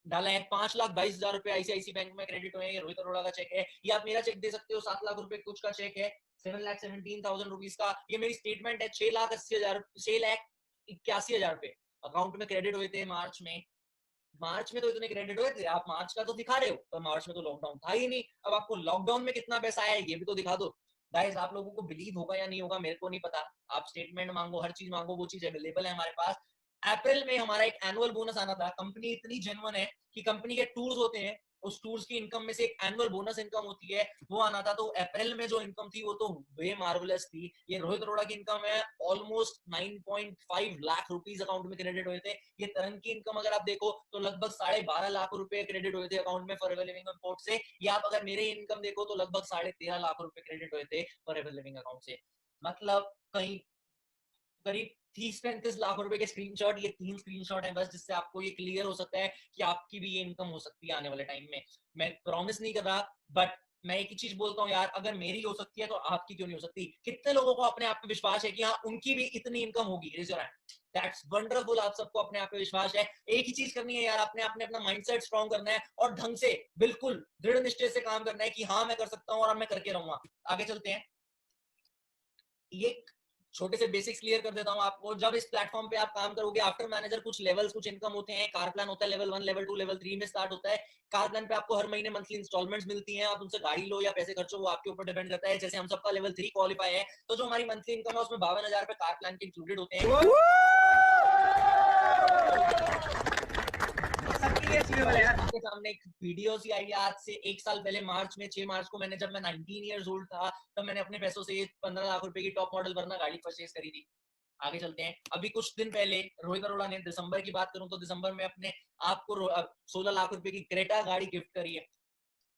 डाला है, 5,22,000 रुपए आईसीआईसी बैंक में क्रेडिट हुए हैं। ये रोहित अरोड़ा का चेक है। ये आप मेरा चेक दे सकते हो, 7 लाख रुपए कुछ का चेक है, 7,17,000 रुपीज का। ये मेरी स्टेटमेंट है, 6,80,000, 6,81,000 रुपए अकाउंट में क्रेडिट हुए थे मार्च में। मार्च में तो इतने क्रेडिट हुए थे, आप मार्च का तो दिखा रहे हो, पर मार्च में तो लॉकडाउन था ही नहीं। अब आपको लॉकडाउन में कितना पैसा आया है ये भी तो दिखा दो। गाइस, आप लोगों को बिलीव होगा या नहीं होगा मेरे को नहीं पता। आप स्टेटमेंट मांगो, हर चीज मांगो, वो चीज अवेलेबल है हमारे पास। अप्रैल में हमारा एक एनुअल बोनस आना था। कंपनी इतनी जेन्युइन है कि कंपनी के टूर्स होते हैं, उस टूर्स की इनकम में से एक एनुअल बोनस इनकम होती है, वो आना था। तो अप्रैल में जो इनकम थी वो तो वे मार्वलस थी। ये रोहित अरोड़ा की इनकम है, ऑलमोस्ट 9.5 लाख रुपीज अकाउंट में क्रेडिट हुए थे। ये तरंग की इनकम अगर आप देखो तो लगभग 12.5 लाख रुपए क्रेडिट हुए थे अकाउंट में फॉरएवर लिविंग अकाउंट से। या आप अगर मेरे इनकम देखो तो लगभग 13.5 लाख रुपए क्रेडिट हुए थे फॉरएवर लिविंग अकाउंट से। मतलब कहीं करीब 30-35 लाख रुपए के स्क्रीनशॉट। ये 3 स्क्रीनशॉट है बस, जिससे आपको ये क्लियर हो सकता है कि आपकी भी ये इनकम हो सकती है आने वाले टाइम में। मैं प्रॉमिस नहीं कर रहा, बट मैं एक ही चीज बोलता हूँ यार, अगर मेरी हो सकती है तो आपकी क्यों नहीं हो सकती? कितने लोगों को अपने आप पे विश्वास है कि हाँ उनकी भी इतनी इनकम होगी? That's wonderful. आप सबको अपने आप पे विश्वास है। एक ही चीज करनी है यार, आपने अपना माइंडसेट स्ट्रॉन्ग करना है और ढंग से बिल्कुल दृढ़ निश्चय से काम करना है कि हाँ मैं कर सकता हूँ और अब मैं करके रहूंगा। आगे चलते हैं, ये छोटे से बेसिक्स क्लियर कर देता हूं आपको। जब इस प्लेटफॉर्म पे आप काम करोगे, आफ्टर मैनेजर कुछ लेवल्स, कुछ इनकम होते हैं। कार प्लान होता है लेवल 1, लेवल 2, लेवल 3 में स्टार्ट होता है। कार प्लान पे आपको हर महीने मंथली इंस्टॉलमेंट्स मिलती हैं, आप उनसे गाड़ी लो या पैसे खर्चो, वो आपके ऊपर डिपेंड करता है। जैसे हम सबका लेवल 3 क्वालिफाई है, तो जो हमारी मंथली इनकम है उसमें 52,000 रुपए कार प्लान के इंक्लूडेड होते हैं। आपके सामने एक वीडियो सी आई आज से 1 साल पहले, मार्च में 6 मार्च को मैंने, जब मैं 19 ईयर्स ओल्ड था, तब मैंने अपने पैसों से 15 लाख रुपए की टॉप मॉडल वरना गाड़ी परचेज करी थी। आगे चलते हैं, अभी कुछ दिन पहले रोहित अरोड़ा ने, दिसंबर की बात करूं तो दिसंबर में अपने आपको 16 लाख रुपए की क्रेटा गाड़ी गिफ्ट करी है।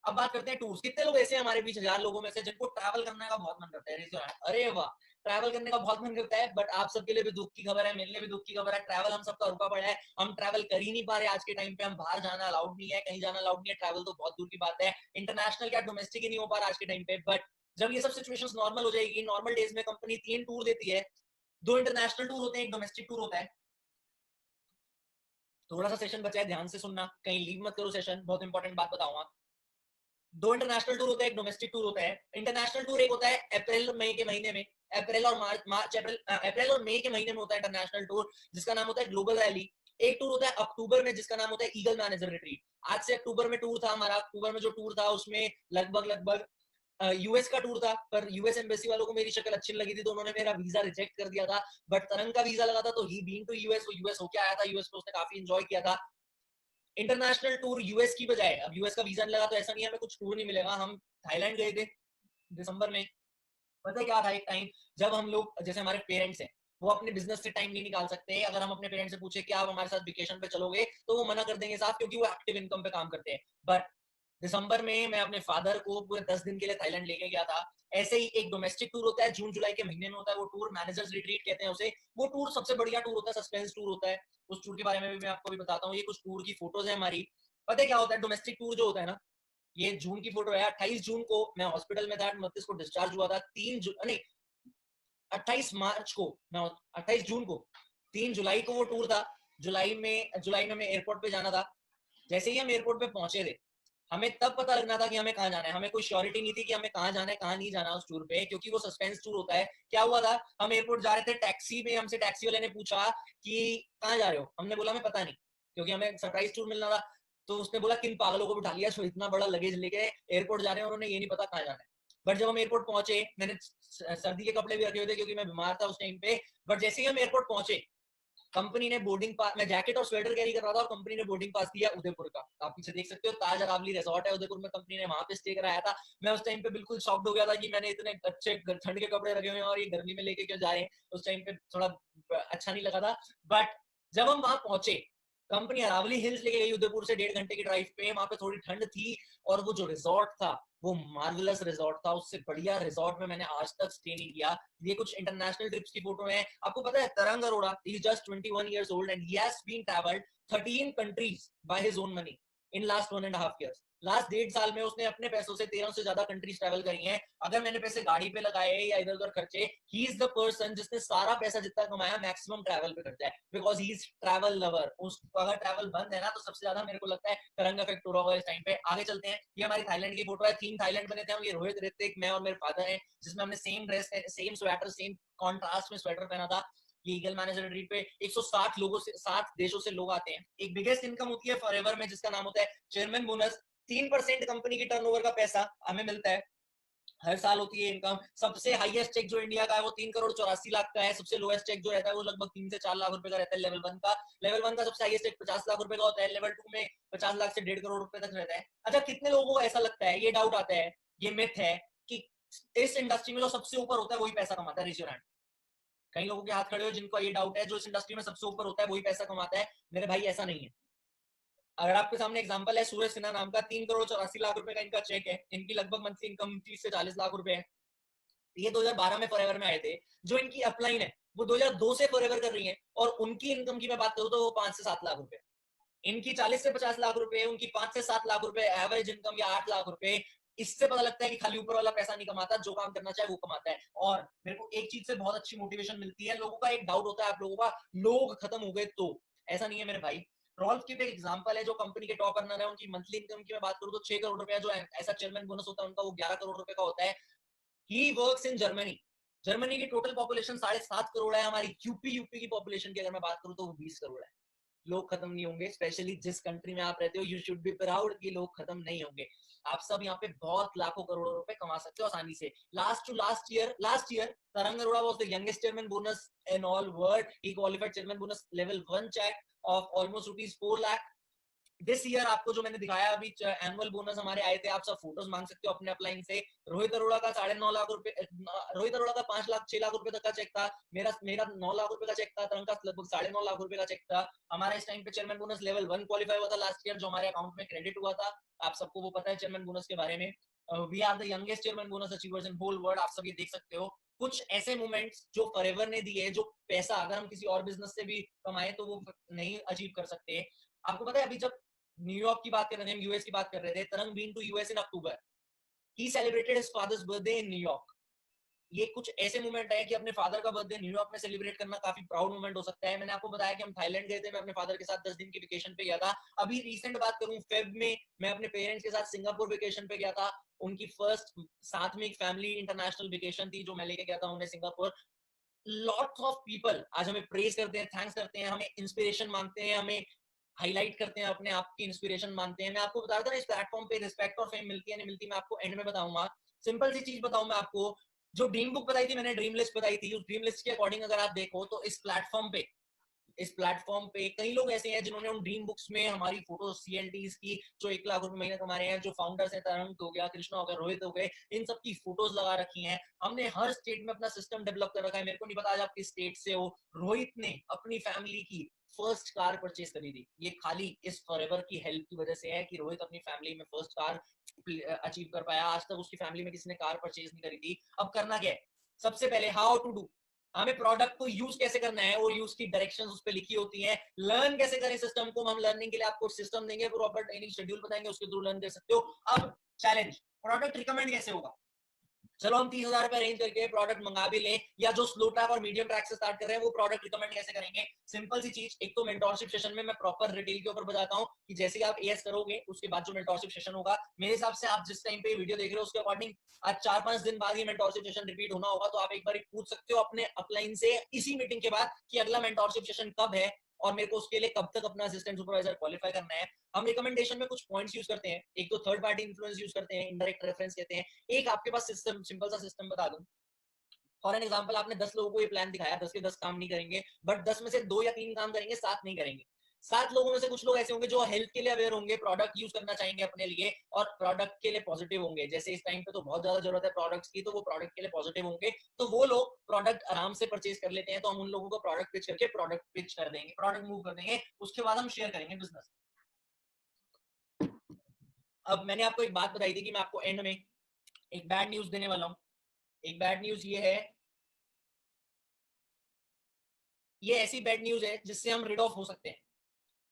अब बात करते हैं टूर्स। कितने लोग ऐसे हैं हमारे बीच, 1000 लोगों में से, जिनको ट्रैवल करने का बहुत मन करता है? अरे वाह, ट्रैवल करने का बहुत मन करता है, बट आप सबके लिए भी दुख की खबर है, मेरे लिए भी दुख की खबर है। ट्रैवल हम सबका रुका पड़ा है, हम ट्रैवल कर ही नहीं पा रहे आज के टाइम पे। हम बाहर जाना अलाउड नहीं है, कहीं जाना अलाउड नहीं है, ट्रैवल तो बहुत दूर की बात है। इंटरनेशनल क्या डोमेस्टिक ही नहीं हो पा रहा आज के टाइम पे। बट जब ये सब सिचुएशंस नॉर्मल हो जाएगी, नॉर्मल डेज में कंपनी 3 टूर देती है, 2 इंटरनेशनल टूर होते हैं, 1 डोमेस्टिक टूर होता है। थोड़ा सा सेशन बचा है, ध्यान से सुनना, कहीं लीव मत करो सेशन, बहुत इंपॉर्टेंट बात बताऊंगा। 2 इंटरनेशनल टूर होते हैं, 1 डोमेस्टिक टूर होता है। इंटरनेशनल टूर एक होता है अप्रैल मई के महीने में, अप्रैल और अप्रैल और मई के महीने में होता है इंटरनेशनल टूर, जिसका नाम होता है ग्लोबल रैली। एक टूर होता है अक्टूबर में, जिसका नाम होता है ईगल मैनेजर रिट्रीट। आज से अक्टूबर में टूर था हमारा। अक्टूबर में जो टूर था उसमें लगभग यूएस का टूर था, पर यूएस एम्बेसी वालों को मेरी शक्ल अच्छी लगी थी तो उन्होंने मेरा वीजा रिजेक्ट कर दिया था। बट तरंग का वीजा लगा था, तो ही बीइंग टू यूएस, वो यूएस होके आया था। यूएस को उसने काफी एंजॉय किया था। इंटरनेशनल टूर यूएस की बजाय, अब यूएस का वीजा नहीं लगा तो ऐसा नहीं है हमें कुछ टूर नहीं मिलेगा। हम थाईलैंड गए थे दिसंबर में। पता है क्या था, एक टाइम जब हम लोग, जैसे हमारे पेरेंट्स हैं, वो अपने बिजनेस से टाइम नहीं निकाल सकते। अगर हम अपने पेरेंट्स से पूछे कि आप हमारे साथ वेकेशन पे चलोगे, तो वो मना कर देंगे साफ, क्योंकि वो एक्टिव इनकम पे काम करते हैं। बट दिसंबर में मैं अपने फादर को पूरे 10 दिन के लिए थाईलैंड लेके गया था। ऐसे ही एक डोमेस्टिक टूर होता है, जून जुलाई के महीने में होता है वो टूर, मैनेजर्स रिट्रीट कहते हैं उसे। वो टूर सबसे बढ़िया टूर होता है, सस्पेंस टूर होता है। उस टूर के बारे में भी मैं आपको भी बताता हूँ। ये कुछ टूर की फोटोज है हमारी। पता है क्या होता है डोमेस्टिक टूर जो होता है ना, ये जून की फोटो है। 28 जून को मैं हॉस्पिटल में था, 29 को डिस्चार्ज हुआ था। 28 मार्च को मैं, 28 जून को, 3 जुलाई को वो टूर था। जुलाई में हमें एयरपोर्ट पे जाना था। जैसे ही हम एयरपोर्ट पे पहुंचे थे, हमें तब पता लगना था कि हमें कहाँ जाना है। हमें कोई श्योरिटी नहीं थी कि हमें कहाँ जाना है कहाँ नहीं जाना उस टूर पे, क्योंकि वो सस्पेंस टूर होता है। क्या हुआ था, हम एयरपोर्ट जा रहे थे, टैक्सी में हमसे टैक्सी वाले ने पूछा कि कहाँ जा रहे हो। हमने बोला हमें पता नहीं, क्योंकि हमें सरप्राइज टूर मिलना था। तो उसने बोला किन पागलों को बिठा लिया जो इतना बड़ा लगेज लेके एयरपोर्ट जा रहे हैं और उन्हें ये नहीं पता कहाँ जाना है। बट जब हम एयरपोर्ट पहुंचे, मैंने सर्दी के कपड़े भी रखे हुए थे क्योंकि मैं बीमार था उस टाइम पे। बट जैसे ही हम एयरपोर्ट पहुंचे, कंपनी ने बोर्डिंग पास, मैं जैकेट और स्वेटर कैरी कर रहा था और कंपनी ने बोर्डिंग पास दिया उदयपुर का। आप पीछे देख सकते हो, ताज अरावली रिसोर्ट है उदयपुर में, कंपनी ने वहां पे स्टे कराया था। मैं उस टाइम पे बिल्कुल शॉक्ड हो गया था कि मैंने इतने अच्छे ठंड के कपड़े रखे हुए हैं और ये गर्मी में लेके क्यों जा रहे हैं। उस टाइम पे थोड़ा अच्छा नहीं लगा था। बट जब हम वहां पहुंचे, कंपनी अरावली हिल्स लेके गई उदयपुर से 1.5 घंटे की ड्राइव पे। वहां पे थोड़ी ठंड थी और वो जो रिसोर्ट था वो मार्वलस रिसोर्ट था। उससे बढ़िया रिसोर्ट में मैंने आज तक स्टे नहीं किया। ये कुछ इंटरनेशनल ट्रिप्स की फोटो है। आपको पता है तरंग Arora is just 21 years old and he has been traveled 13 countries by his own money in last 1.5 years। Last 1.5 साल में उसने अपने पैसों से 13 से ज्यादा कंट्रीज ट्रैवल करी हैं। अगर मैंने पैसे गाड़ी पे लगाए या इधर उधर खर्चे, ही इज द पर्सन जिसने सारा पैसा जितना कमाया मैक्सिमम ट्रैवल पे खर्चा है, because he is travel lover. उसको अगर ट्रैवल बंद है ना, तो सबसे ज्यादा मेरे को लगता है तरंग इफेक्ट हो रहा होगा इस टाइम पे। आगे चलते हैं। ये हमारी थाईलैंड की फोटो है। 3 थाईलैंड बने थे हम, ये रोहित, ऋतिक, मैं और मेरे फादर हैं, जिसमें हमने same dress, same sweater, same contrast में स्वेटर पहना था। ये ईगल मैनेजर ट्रिप पे 160 लोगों से, 60 देशों से लोग आते हैं। एक बिगेस्ट इनकम होती है फॉरएवर में, जिसका नाम होता है चेयरमैन बोनस। 3% कंपनी की टर्नओवर का पैसा हमें मिलता है, हर साल होती है इनकम। सबसे हाईएस्ट चेक जो इंडिया का है वो 3 करोड़ 84 लाख का है। सबसे लोएस्ट चेक जो रहता है वो लगभग 3 से 4 लाख रुपए का रहता है लेवल 1 का। लेवल 1 का सबसे हाईएस्ट चेक 50 लाख रुपए का होता है। लेवल 2 में 50 लाख से 1.5 करोड़ रुपए तक रहता है। अच्छा, कितने लोगों को ऐसा लगता है, ये डाउट आता है, ये मिथ है कि इस इंडस्ट्री में जो सबसे ऊपर होता है वही पैसा कमाता है? Raise your hand. कई लोगों के हाथ खड़े हो जिनको ये डाउट है, जो इस इंडस्ट्री में सबसे ऊपर होता है वही पैसा कमाता है। मेरे भाई ऐसा नहीं है। अगर आपके सामने एग्जांपल है सूरज सिन्हा नाम का, 3 करोड़ 84 लाख रुपए का इनका चेक है। इनकी लगभग मंथली इनकम 30 से 40 लाख रुपए है। ये 2012 में फॉरएवर में आए थे। जो इनकी अपलाइन है वो 2002 से फॉरएवर कर रही है, और उनकी इनकम की मैं बात करूं तो वो 5 से 7 लाख रुपए। इनकी 40 से 50 लाख रुपए, उनकी 5 से 7 लाख रुपए एवरेज इनकम, या 8 लाख रुपए। इससे पता लगता है कि खाली ऊपर वाला पैसा नहीं कमाता, जो काम करना चाहे वो कमाता है। और मेरे को एक चीज से बहुत अच्छी मोटिवेशन मिलती है। लोगों का एक डाउट होता है, आप लोगों का, लोग खत्म हो गए तो। ऐसा नहीं है मेरे भाई। रॉल्फ की एक एग्जांपल है, जो कंपनी के टॉप अर्नर है। उनकी मंथली इनकम की मैं बात करूं तो 6 करोड़ रुपया, जो ऐसा चेयरमैन बोनस होता है उनका, वो 11 करोड़ रुपए का होता है। He works in Germany. Germany की टोटल पॉपुलेशन 7.5 करोड़ है। हमारी यूपी की पॉपुलेशन की अगर मैं बात करूं तो वो 20 करोड़ है। लोग खत्म नहीं होंगे, स्पेशली जिस कंट्री में आप रहते हो। यू शुड बी प्राउड कि लोग खत्म नहीं होंगे। आप सब यहाँ पे बहुत लाखों करोड़ों रुपए कमा सकते हो आसानी से। Last year Tarang Arora was the youngest chairman bonus in all world. He qualified chairman bonus level 1 check of almost rupees 4 lakh. This year आपको जो मैंने दिखाया अभी, एनुअल बोनस हमारे आए थे, आप सब फोटोज मांग सकते हो अपने अपलाइन से। रोहित अरोड़ा का 9.5 लाख रुपए, रोहित अरोड़ा का 5 लाख 6 लाख रुपए तक का चेक था। मेरा 9 लाख रुपए का चेक था। तरंग का लगभग 9.5 लाख रुपए का चेक था। हमारा इस टाइम पे चेयरमैन बोनस लेवल 1 क्वालिफाई हुआ था लास्ट ईयर, जो हमारे अकाउंट में क्रेडिट हुआ था। आप सबको वो पता है चेयरमैन बोनस के बारे में। We are the youngest chairman bonus achievers in whole world. आप सब ये देख सकते हो कुछ ऐसे मोमेंट्स जो फॉरएवर ने दिए, जो पैसा अगर हम किसी और बिजनेस से भी कमाए तो वो नहीं अचीव कर सकते। आपको पता है, अभी जब न्यूयॉर्क की बात कर रहे थे, हम यूएस की बात कर रहे थे, Tarang been to US in October. He celebrated his father's birthday in New York. ये कुछ ऐसे मोमेंट है कि अपने फादर का बर्थडे न्यूयॉर्क में सेलिब्रेट करना काफी प्राउड मोमेंट हो सकता है। मैंने आपको बताया कि हम थाईलैंड गए थे, मैं अपने फादर के साथ 10 दिन की वेकेशन पे गया था। अभी रिसेंट बात करूं, फेब में मैं अपने पेरेंट्स के साथ सिंगापुर वेकेशन पे गया था। उनकी फर्स्ट साथ में एक फैमिली इंटरनेशनल वेकेशन थी जो मैं लेके गया था उन्हें सिंगापुर। लॉट्स ऑफ पीपल आज हमें प्रेज करते हैं, थैंक्स करते हैं, हमें इंस्पिरेशन मांगते हैं, हमें हाईलाइट करते हैं, अपने आप की इंस्पिरेशन मानते हैं। मैं आपको बता रहा था इस प्लेटफॉर्म पे रिस्पेक्ट और फेम मिलती है नहीं मिलती, मैं आपको एंड में बताऊंगा। सिंपल सी चीज बताऊं मैं आपको, जो ड्रीम बुक बताई थी मैंने, ड्रीम लिस्ट बताई थी, उस ड्रीम लिस्ट के अकॉर्डिंग अगर आप देखो तो इस प्लेटफॉर्म पे इस प्लेटफॉर्म पे कई लोग ऐसे हैं जिन्होंने उन ड्रीम बुक्स में हमारी फोटो CLTs की जो 1 लाख रुपए महीने कमा रहे हैं, जो फाउंडर्स हैं, तरंग हो गया, कृष्णा हो गया, रोहित हो गए, इन सब की फोटोज लगा रखी हैं। हमने हर स्टेट में अपना सिस्टम डेवलप कर रखा है। मेरे को नहीं पता आज आप किस स्टेट से हो, रोहित ने अपनी फैमिली की फर्स्ट कार परचेज करी थी। ये खाली इस फॉरएवर की हेल्प की वजह से है कि रोहित अपनी फैमिली में फर्स्ट कार अचीव कर पाया। आज तक उसकी फैमिली में किसी ने कार परचेज नहीं करी थी। अब करना क्या है? सबसे पहले हाउ टू डू, हमें प्रोडक्ट को यूज कैसे करना है और यूज की डायरेक्शंस उस पे लिखी होती हैं। लर्न कैसे करें सिस्टम को, हम लर्निंग के लिए आपको सिस्टम देंगे, प्रॉपर ट्रेनिंग शेड्यूल बताएंगे, उसके थ्रू लर्न कर सकते हो। अब चैलेंज, प्रोडक्ट रिकमेंड कैसे होगा? चलो हम 30,000 रुपए अरेंज करके प्रोडक्ट मंगा भी लें, या जो स्लो ट्रैक और मीडियम ट्रैक से स्टार्ट कर रहे हैं वो प्रोडक्ट रिकमेंड कैसे करेंगे? सिंपल सी चीज, एक तो मेंटोरशिप सेशन में मैं प्रॉपर रिटेल के ऊपर बताता हूँ कि जैसे ही आप एएस करोगे उसके बाद जो मेंटोरशिप सेशन होगा, मेरे हिसाब से आप जिस टाइम पे वीडियो देख रहे हो उसके अकॉर्डिंग आज 4-5 दिन बाद ही मेंटोरशिप सेशन रिपीट होना होगा। तो आप एक बार पूछ सकते हो अपने अपलाइन से इसी मीटिंग के बाद कि अगला मेंटोरशिप सेशन कब है और मेरे को उसके लिए कब तक अपना असिस्टेंट सुपरवाइजर क्वालिफाई करना है। हम रिकमेंडेशन में कुछ पॉइंट्स यूज करते हैं। एक तो थर्ड पार्टी इन्फ्लुएंस यूज करते हैं, इनडायरेक्ट रेफरेंस कहते हैं। एक आपके पास सिस्टम, सिंपल सा सिस्टम बता दूं। फॉर एन एग्जाम्पल, आपने 10 लोगों को ये प्लान दिखाया, 10 के 10 काम नहीं करेंगे, बट 10 में से 2 या 3 काम करेंगे, 7 नहीं करेंगे। 7 लोगों में से कुछ लोग ऐसे होंगे जो हेल्थ के लिए अवेयर होंगे, प्रोडक्ट यूज करना चाहेंगे अपने लिए और प्रोडक्ट के लिए पॉजिटिव होंगे। जैसे इस टाइम पे तो बहुत ज्यादा जरूरत है प्रोडक्ट्स की, तो वो प्रोडक्ट के लिए पॉजिटिव होंगे, तो वो लोग प्रोडक्ट आराम से परचेज कर लेते हैं। तो हम उन लोगों को प्रोडक्ट पिच करके प्रोडक्ट पिच कर देंगे, प्रोडक्ट मूव कर देंगे, उसके बाद हम शेयर करेंगे बिजनेस। अब मैंने आपको एक बात बताई थी कि मैं आपको एंड में एक बैड न्यूज देने वाला हूं। एक बैड न्यूज ये है, ये ऐसी बैड न्यूज है जिससे हम रिड ऑफ हो सकते हैं।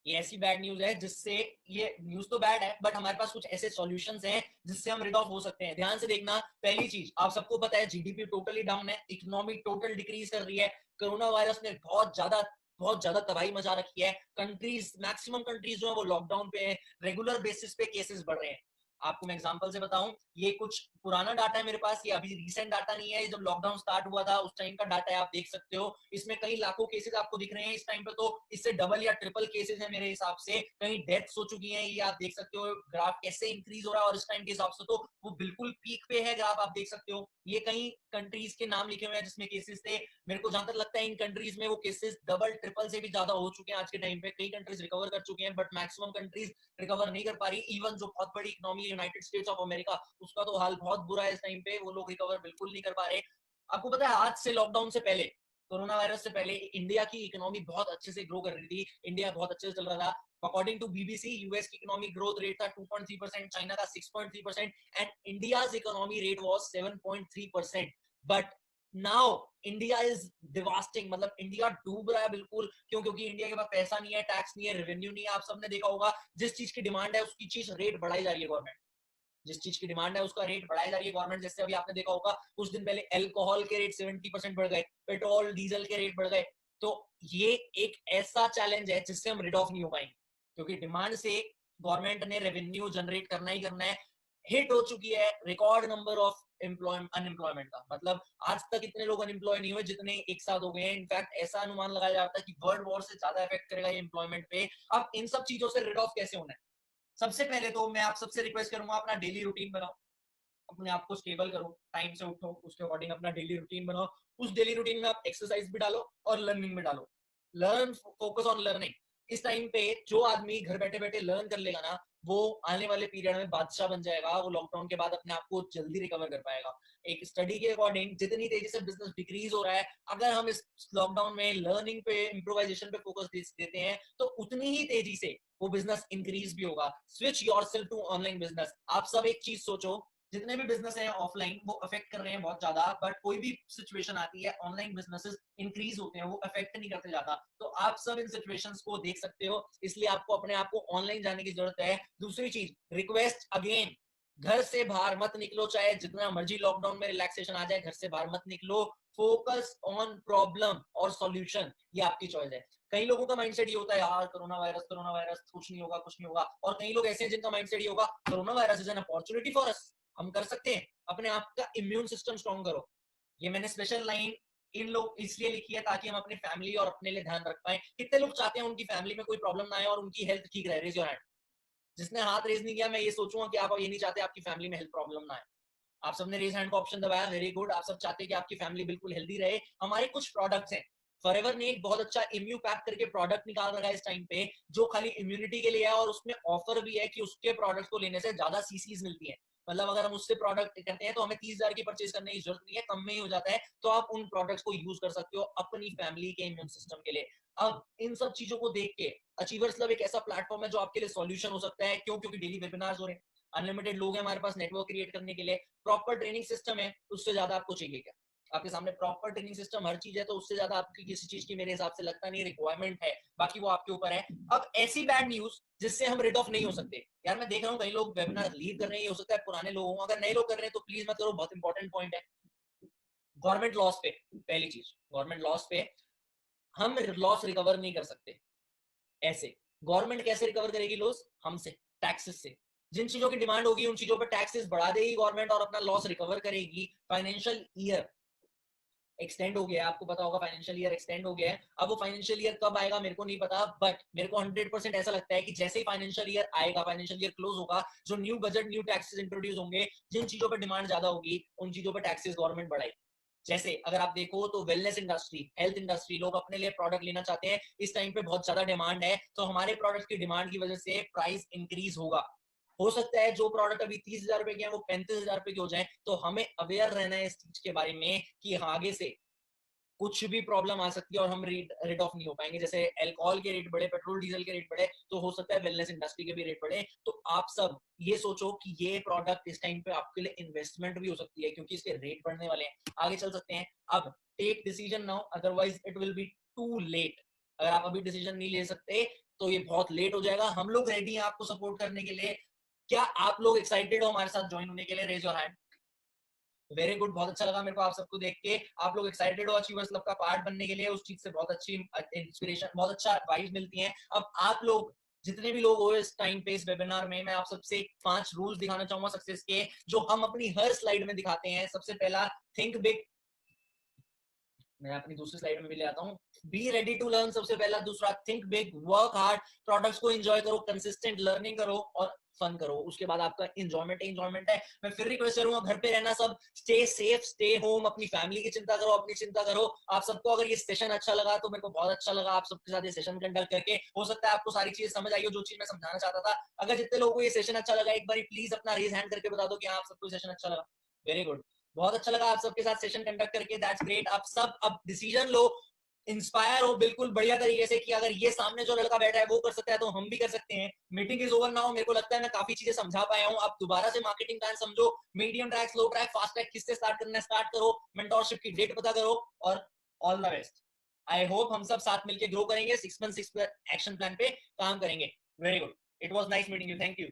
ये ऐसी बैड न्यूज है जिससे, ये न्यूज तो बैड है बट हमारे पास कुछ ऐसे सॉल्यूशंस हैं जिससे हम रिड ऑफ हो सकते हैं। ध्यान से देखना। पहली चीज, आप सबको पता है जीडीपी टोटली डाउन है, इकोनॉमी टोटल डिक्रीज कर रही है। कोरोना वायरस ने बहुत ज्यादा तबाही मचा रखी है। कंट्रीज, मैक्सिमम कंट्रीज जो है वो लॉकडाउन पे है, रेगुलर बेसिस पे केसेस बढ़ रहे हैं। आपको मैं एग्जांपल से बताऊं, ये कुछ पुराना डाटा है मेरे पास, ये अभी रिसेंट डाटा नहीं है, ये जब लॉकडाउन स्टार्ट हुआ था उस टाइम का डाटा है, आप देख सकते हो। इसमें कई लाखों केसेस आपको दिख रहे हैं इस टाइम पे, तो इससे डबल या ट्रिपल केसेस है मेरे हिसाब से। कहीं डेथ्स हो चुकी हैं, ये आप देख सकते हो ग्राफ कैसे इंक्रीज हो रहा है। और इस टाइम के हिसाब से तो वो बिल्कुल पीक पे है ग्राफ, आप देख सकते हो। ये कई कंट्रीज के नाम लिखे हुए हैं जिसमें केसेस थे। मेरे को जहां तक लगता है इन कंट्रीज में वो केसेस डबल ट्रिपल से भी ज्यादा हो चुके हैं आज के टाइम पे। कई कंट्रीज रिकवर कर चुके हैं बट मैक्सिमम कंट्रीज रिकवर नहीं कर पा रही। इवन जो बहुत बड़ी इकोनॉमी है यूनाइटेड स्टेट्स ऑफ अमेरिका, उसका तो हाल बहुत बुरा है इस टाइम पे, वो लोग रिकवर बिल्कुल नहीं कर पा रहे। आपको पता है आज से लॉकडाउन से पहले, कोरोना वायरस से पहले इंडिया की इकोनॉमी बहुत अच्छे से ग्रो कर रही थी, इंडिया बहुत अच्छे से चल रहा था। अकॉर्डिंग टू बीबीसी, यूएस की इकोनॉमिक ग्रोथ रेट था 2.3%, चाइना का 6.3% and India's economy rate was 7.3%। But now India is devastating, मतलब इंडिया डूब रहा है बिल्कुल। क्यों? क्योंकि इंडिया के पास पैसा नहीं है, टैक्स नहीं है, रेवेन्यू नहीं है। आप सबने देखा होगा जिस चीज की डिमांड है उसकी चीज रेट बढ़ाई जा रही है गवर्नमेंट, जिस चीज की डिमांड है उसका रेट बढ़ाई जा रही है गवर्नमेंट। जैसे अभी आपने देखा होगा कुछ दिन पहले अल्कोहल के रेट 70% बढ़ गए, पेट्रोल डीजल के रेट बढ़ गए। तो ये एक ऐसा चैलेंज है जिससे हम रिड ऑफ नहीं हो पाएंगे, क्योंकि डिमांड से गवर्नमेंट ने रेवेन्यू जनरेट करना ही करना है। हिट हो चुकी है रिकॉर्ड नंबर ऑफ अनएम्प्लॉयमेंट का, मतलब आज तक इतने लोग अनएम्प्लॉय नहीं हुए जितने एक साथ हो गए हैं। इनफैक्ट ऐसा अनुमान लगाया जाता है कि वर्ल्ड वॉर से ज्यादा इफेक्ट करेगा ये एम्प्लॉयमेंट पे। अब इन सब चीजों से रिड ऑफ कैसे होना है? सबसे पहले तो मैं आप सबसे रिक्वेस्ट करूंगा अपना डेली रूटीन बनाओ, अपने आप को स्टेबल करो, टाइम से उठो, उसके अकॉर्डिंग अपना डेली रूटीन बनाओ। उस डेली रूटीन में आप एक्सरसाइज भी डालो और लर्निंग भी डालो। Learn, focus on learning. इस टाइम पे जो आदमी घर बैठे बैठे लर्न कर लेगा ना, वो आने वाले पीरियड में बादशाह बन जाएगा। वो लॉकडाउन के बाद अपने आप को जल्दी रिकवर कर पाएगा। एक स्टडी के अकॉर्डिंग जितनी तेजी से बिजनेस डिक्रीज हो रहा है, अगर हम इस लॉकडाउन में लर्निंग पे, इम्प्रोवाइजेशन पे फोकस देते हैं तो उतनी ही तेजी से वो बिजनेस इंक्रीज भी होगा। Switch yourself to online business. आप सब एक चीज सोचो, जितने भी बिजनेस हैं ऑफलाइन वो अफेक्ट कर रहे हैं बहुत ज्यादा, बट कोई भी सिचुएशन आती है ऑनलाइन बिजनेसेस इंक्रीज होते हैं, वो अफेक्ट नहीं करते ज्यादा। तो आप सब इन सिचुएशंस को देख सकते हो, इसलिए आपको अपने आप को ऑनलाइन जाने की जरूरत है। दूसरी चीज, रिक्वेस्ट अगेन, घर से बाहर मत निकलो, चाहे जितना मर्जी लॉकडाउन में रिलैक्सेशन आ जाए, घर से बाहर मत निकलो। फोकस ऑन प्रॉब्लम और सॉल्यूशन, ये आपकी चॉइस है। कई लोगों का माइंडसेट ये होता है यार कोरोना वायरस कुछ नहीं होगा, कुछ नहीं होगा। और कई लोग ऐसे हैं जिनका माइंडसेट ये होगा corona virus is an opportunity for us, हम कर सकते हैं। अपने आप का इम्यून सिस्टम स्ट्रॉन्ग करो। ये मैंने स्पेशल लाइन इन लोग इसलिए लिखी है ताकि हम अपनी फैमिली और अपने लिए ध्यान रख पाए। कितने लोग चाहते हैं उनकी फैमिली में कोई प्रॉब्लम ना आए और उनकी हेल्थ ठीक रहे? Raise your hand. जिसने हाथ रेज नहीं किया, मैं ये सोचूंगा कि आप ये नहीं चाहते आपकी फैमिली में हेल्थ प्रॉब्लम ना आए। आप सबने रेज हैंड का ऑप्शन दबाया, वेरी गुड। आप सब चाहते हैं कि आपकी फैमिली बिल्कुल हेल्दी रहे। हमारे कुछ प्रोडक्ट्स हैं फॉरएवर ने एक बहुत अच्छा इम्यू पैक करके प्रोडक्ट निकाल रखा है इस टाइम पे, जो खाली इम्यूनिटी के लिए है, और उसमें ऑफर भी है कि उसके प्रोडक्ट को लेने से ज्यादा सीसीज मिलती है। मतलब अगर हम उससे प्रोडक्ट करते हैं तो हमें 30,000 की परचेज करने की जरूरत नहीं है, कम में ही हो जाता है। तो आप उन प्रोडक्ट्स को यूज कर सकते हो अपनी फैमिली के इम्यून सिस्टम के लिए। अब इन सब चीजों को देख के अचीवर्स क्लब एक ऐसा प्लेटफॉर्म है जो आपके लिए सॉल्यूशन हो सकता है। क्यों? क्योंकि डेली वेबिनार्स हो रहे हैं, अनलिमिटेड लोग हैं हमारे पास नेटवर्क क्रिएट करने के लिए, प्रॉपर ट्रेनिंग सिस्टम है, उससे ज्यादा आपको चाहिए क्या? आपके सामने प्रॉपर ट्रेनिंग सिस्टम हर चीज है, तो उससे ज्यादा आपकी किसी चीज की मेरे हिसाब से लगता नहीं रिक्वायरमेंट है। बाकी वो आपके ऊपर है। अब ऐसी बैड न्यूज जिससे हम रिड ऑफ नहीं हो सकते, यार मैं देख रहा हूँ कई लोग वेबिनार लीव कर रहे हैं, ये हो सकता है पुराने लोगों, अगर नए लोग कर रहे हैं तो प्लीज मत करो, बहुत इंपॉर्टेंट पॉइंट है। गवर्नमेंट लॉस पे, पहली चीज गवर्नमेंट लॉस पे हम लॉस रिकवर नहीं कर सकते ऐसे। गवर्नमेंट कैसे रिकवर करेगी लॉस? हमसे, टैक्सेस से। जिन चीजों की डिमांड होगी उन चीजों पर टैक्सेस बढ़ा देगी गवर्नमेंट और अपना लॉस रिकवर करेगी। फाइनेंशियल ईयर एक्सटेंड हो गया, आपको पता होगा फाइनेंशियल ईयर एक्सटेंड हो गया है। अब वो फाइनेंशियल ईयर कब आएगा मेरे को नहीं पता, बट मेरे को 100% ऐसा लगता है कि जैसे ही फाइनेंशियल ईयर आएगा, फाइनेंशियल ईयर क्लोज होगा, जो new budget new taxes introduce होंगे, जिन चीजों पर डिमांड ज्यादा होगी उन चीजों पर टैक्सेस गवर्नमेंट बढ़ाएगी। जैसे अगर आप देखो तो वेलनेस इंडस्ट्री, हेल्थ इंडस्ट्री, लोग अपने लिए प्रोडक्ट लेना चाहते हैं, इस टाइम पे बहुत ज्यादा डिमांड है, तो हमारे प्रोडक्ट की डिमांड की वजह से प्राइस इंक्रीज होगा। हो सकता है जो प्रोडक्ट अभी 30,000 रुपए के हैं वो 35,000 रुपए के हो जाए। तो हमें अवेयर रहना है इस चीज के बारे में कि आगे से कुछ भी प्रॉब्लम आ सकती है और हम रेट ऑफ नहीं हो पाएंगे। जैसे अल्कोहल के रेट बढ़े, पेट्रोल डीजल के रेट बढ़े, तो हो सकता है वेलनेस इंडस्ट्री के भी रेट बढ़े। तो आप सब ये सोचो कि ये प्रोडक्ट इस टाइम पे आपके लिए इन्वेस्टमेंट भी हो सकती है, क्योंकि इसके रेट बढ़ने वाले हैं, आगे चल सकते हैं। अब take decision now, otherwise it will be too late. अगर आप अभी डिसीजन नहीं ले सकते तो ये बहुत लेट हो जाएगा। हम लोग रेडी हैं आपको सपोर्ट करने के लिए। क्या आप लोग एक्साइटेड हो हमारे साथ ज्वाइन होने के लिए? Raise your hand. Very good, बहुत अच्छा लगा मेरे को आप सबको देख के। आप लोग एक्साइटेड हो अचीवर्स क्लब का पार्ट बनने के लिए, उस चीज से बहुत अच्छी इंस्पिरेशन, बहुत अच्छा वाइब मिलती है। अब आप लोग जितने भी लोग हो इस टाइम पे इस वेबिनार में, मैं आप सबसे 5 रूल्स दिखाना चाहूंगा सक्सेस के, जो हम अपनी हर स्लाइड में दिखाते हैं। सबसे पहला, थिंक बिग। मैं अपनी दूसरी स्लाइड में भी ले आता हूँ। बी रेडी टू लर्न, सबसे पहला। दूसरा, think big, work hard, products को एंजॉय करो, कंसिस्टेंट लर्निंग करो और फन करो। उसके बाद आपका एंजॉयमेंट है। मैं फिर रिक्वेस्ट करूंगा, घर पे रहना सब, स्टे सेफ, स्टे होम, अपनी फैमिली की चिंता करो, अपनी चिंता करो। आप सबको अगर ये सेशन अच्छा लगा तो मेरे को बहुत अच्छा लगा आप सबके साथ ये सेशन कंडक्ट करके। हो सकता है आपको सारी चीजें समझ आई हो जो चीज मैं समझाना चाहता था। अगर जितने लोगों को ये सेशन अच्छा लगा, एक बार प्लीज अपना रेज हैंड करके बता दो कि आप सबको सेशन अच्छा लगा। वेरी गुड, बहुत अच्छा लगा आप सबके साथ सेशन कंडक्ट करके, दैट्स ग्रेट। आप सब अब डिसीजन लो, इंस्पायर हो बिल्कुल बढ़िया तरीके से कि अगर ये सामने जो लड़का बैठा है वो कर सकता है तो हम भी कर सकते हैं। Meeting is over now. मेरे को लगता है मैं काफी चीजें समझा पाया हूँ। आप दोबारा से मार्केटिंग प्लान समझो, medium track, slow track, fast track, किससे स्टार्ट करना है स्टार्ट करो, मेंटोरशिप की डेट पता करो, और all the best. I hope हम सब साथ मिलकर ग्रो करेंगे, 6 मंथ 6 एक्शन प्लान पे काम करेंगे। Very good, it was nice meeting you, thank you.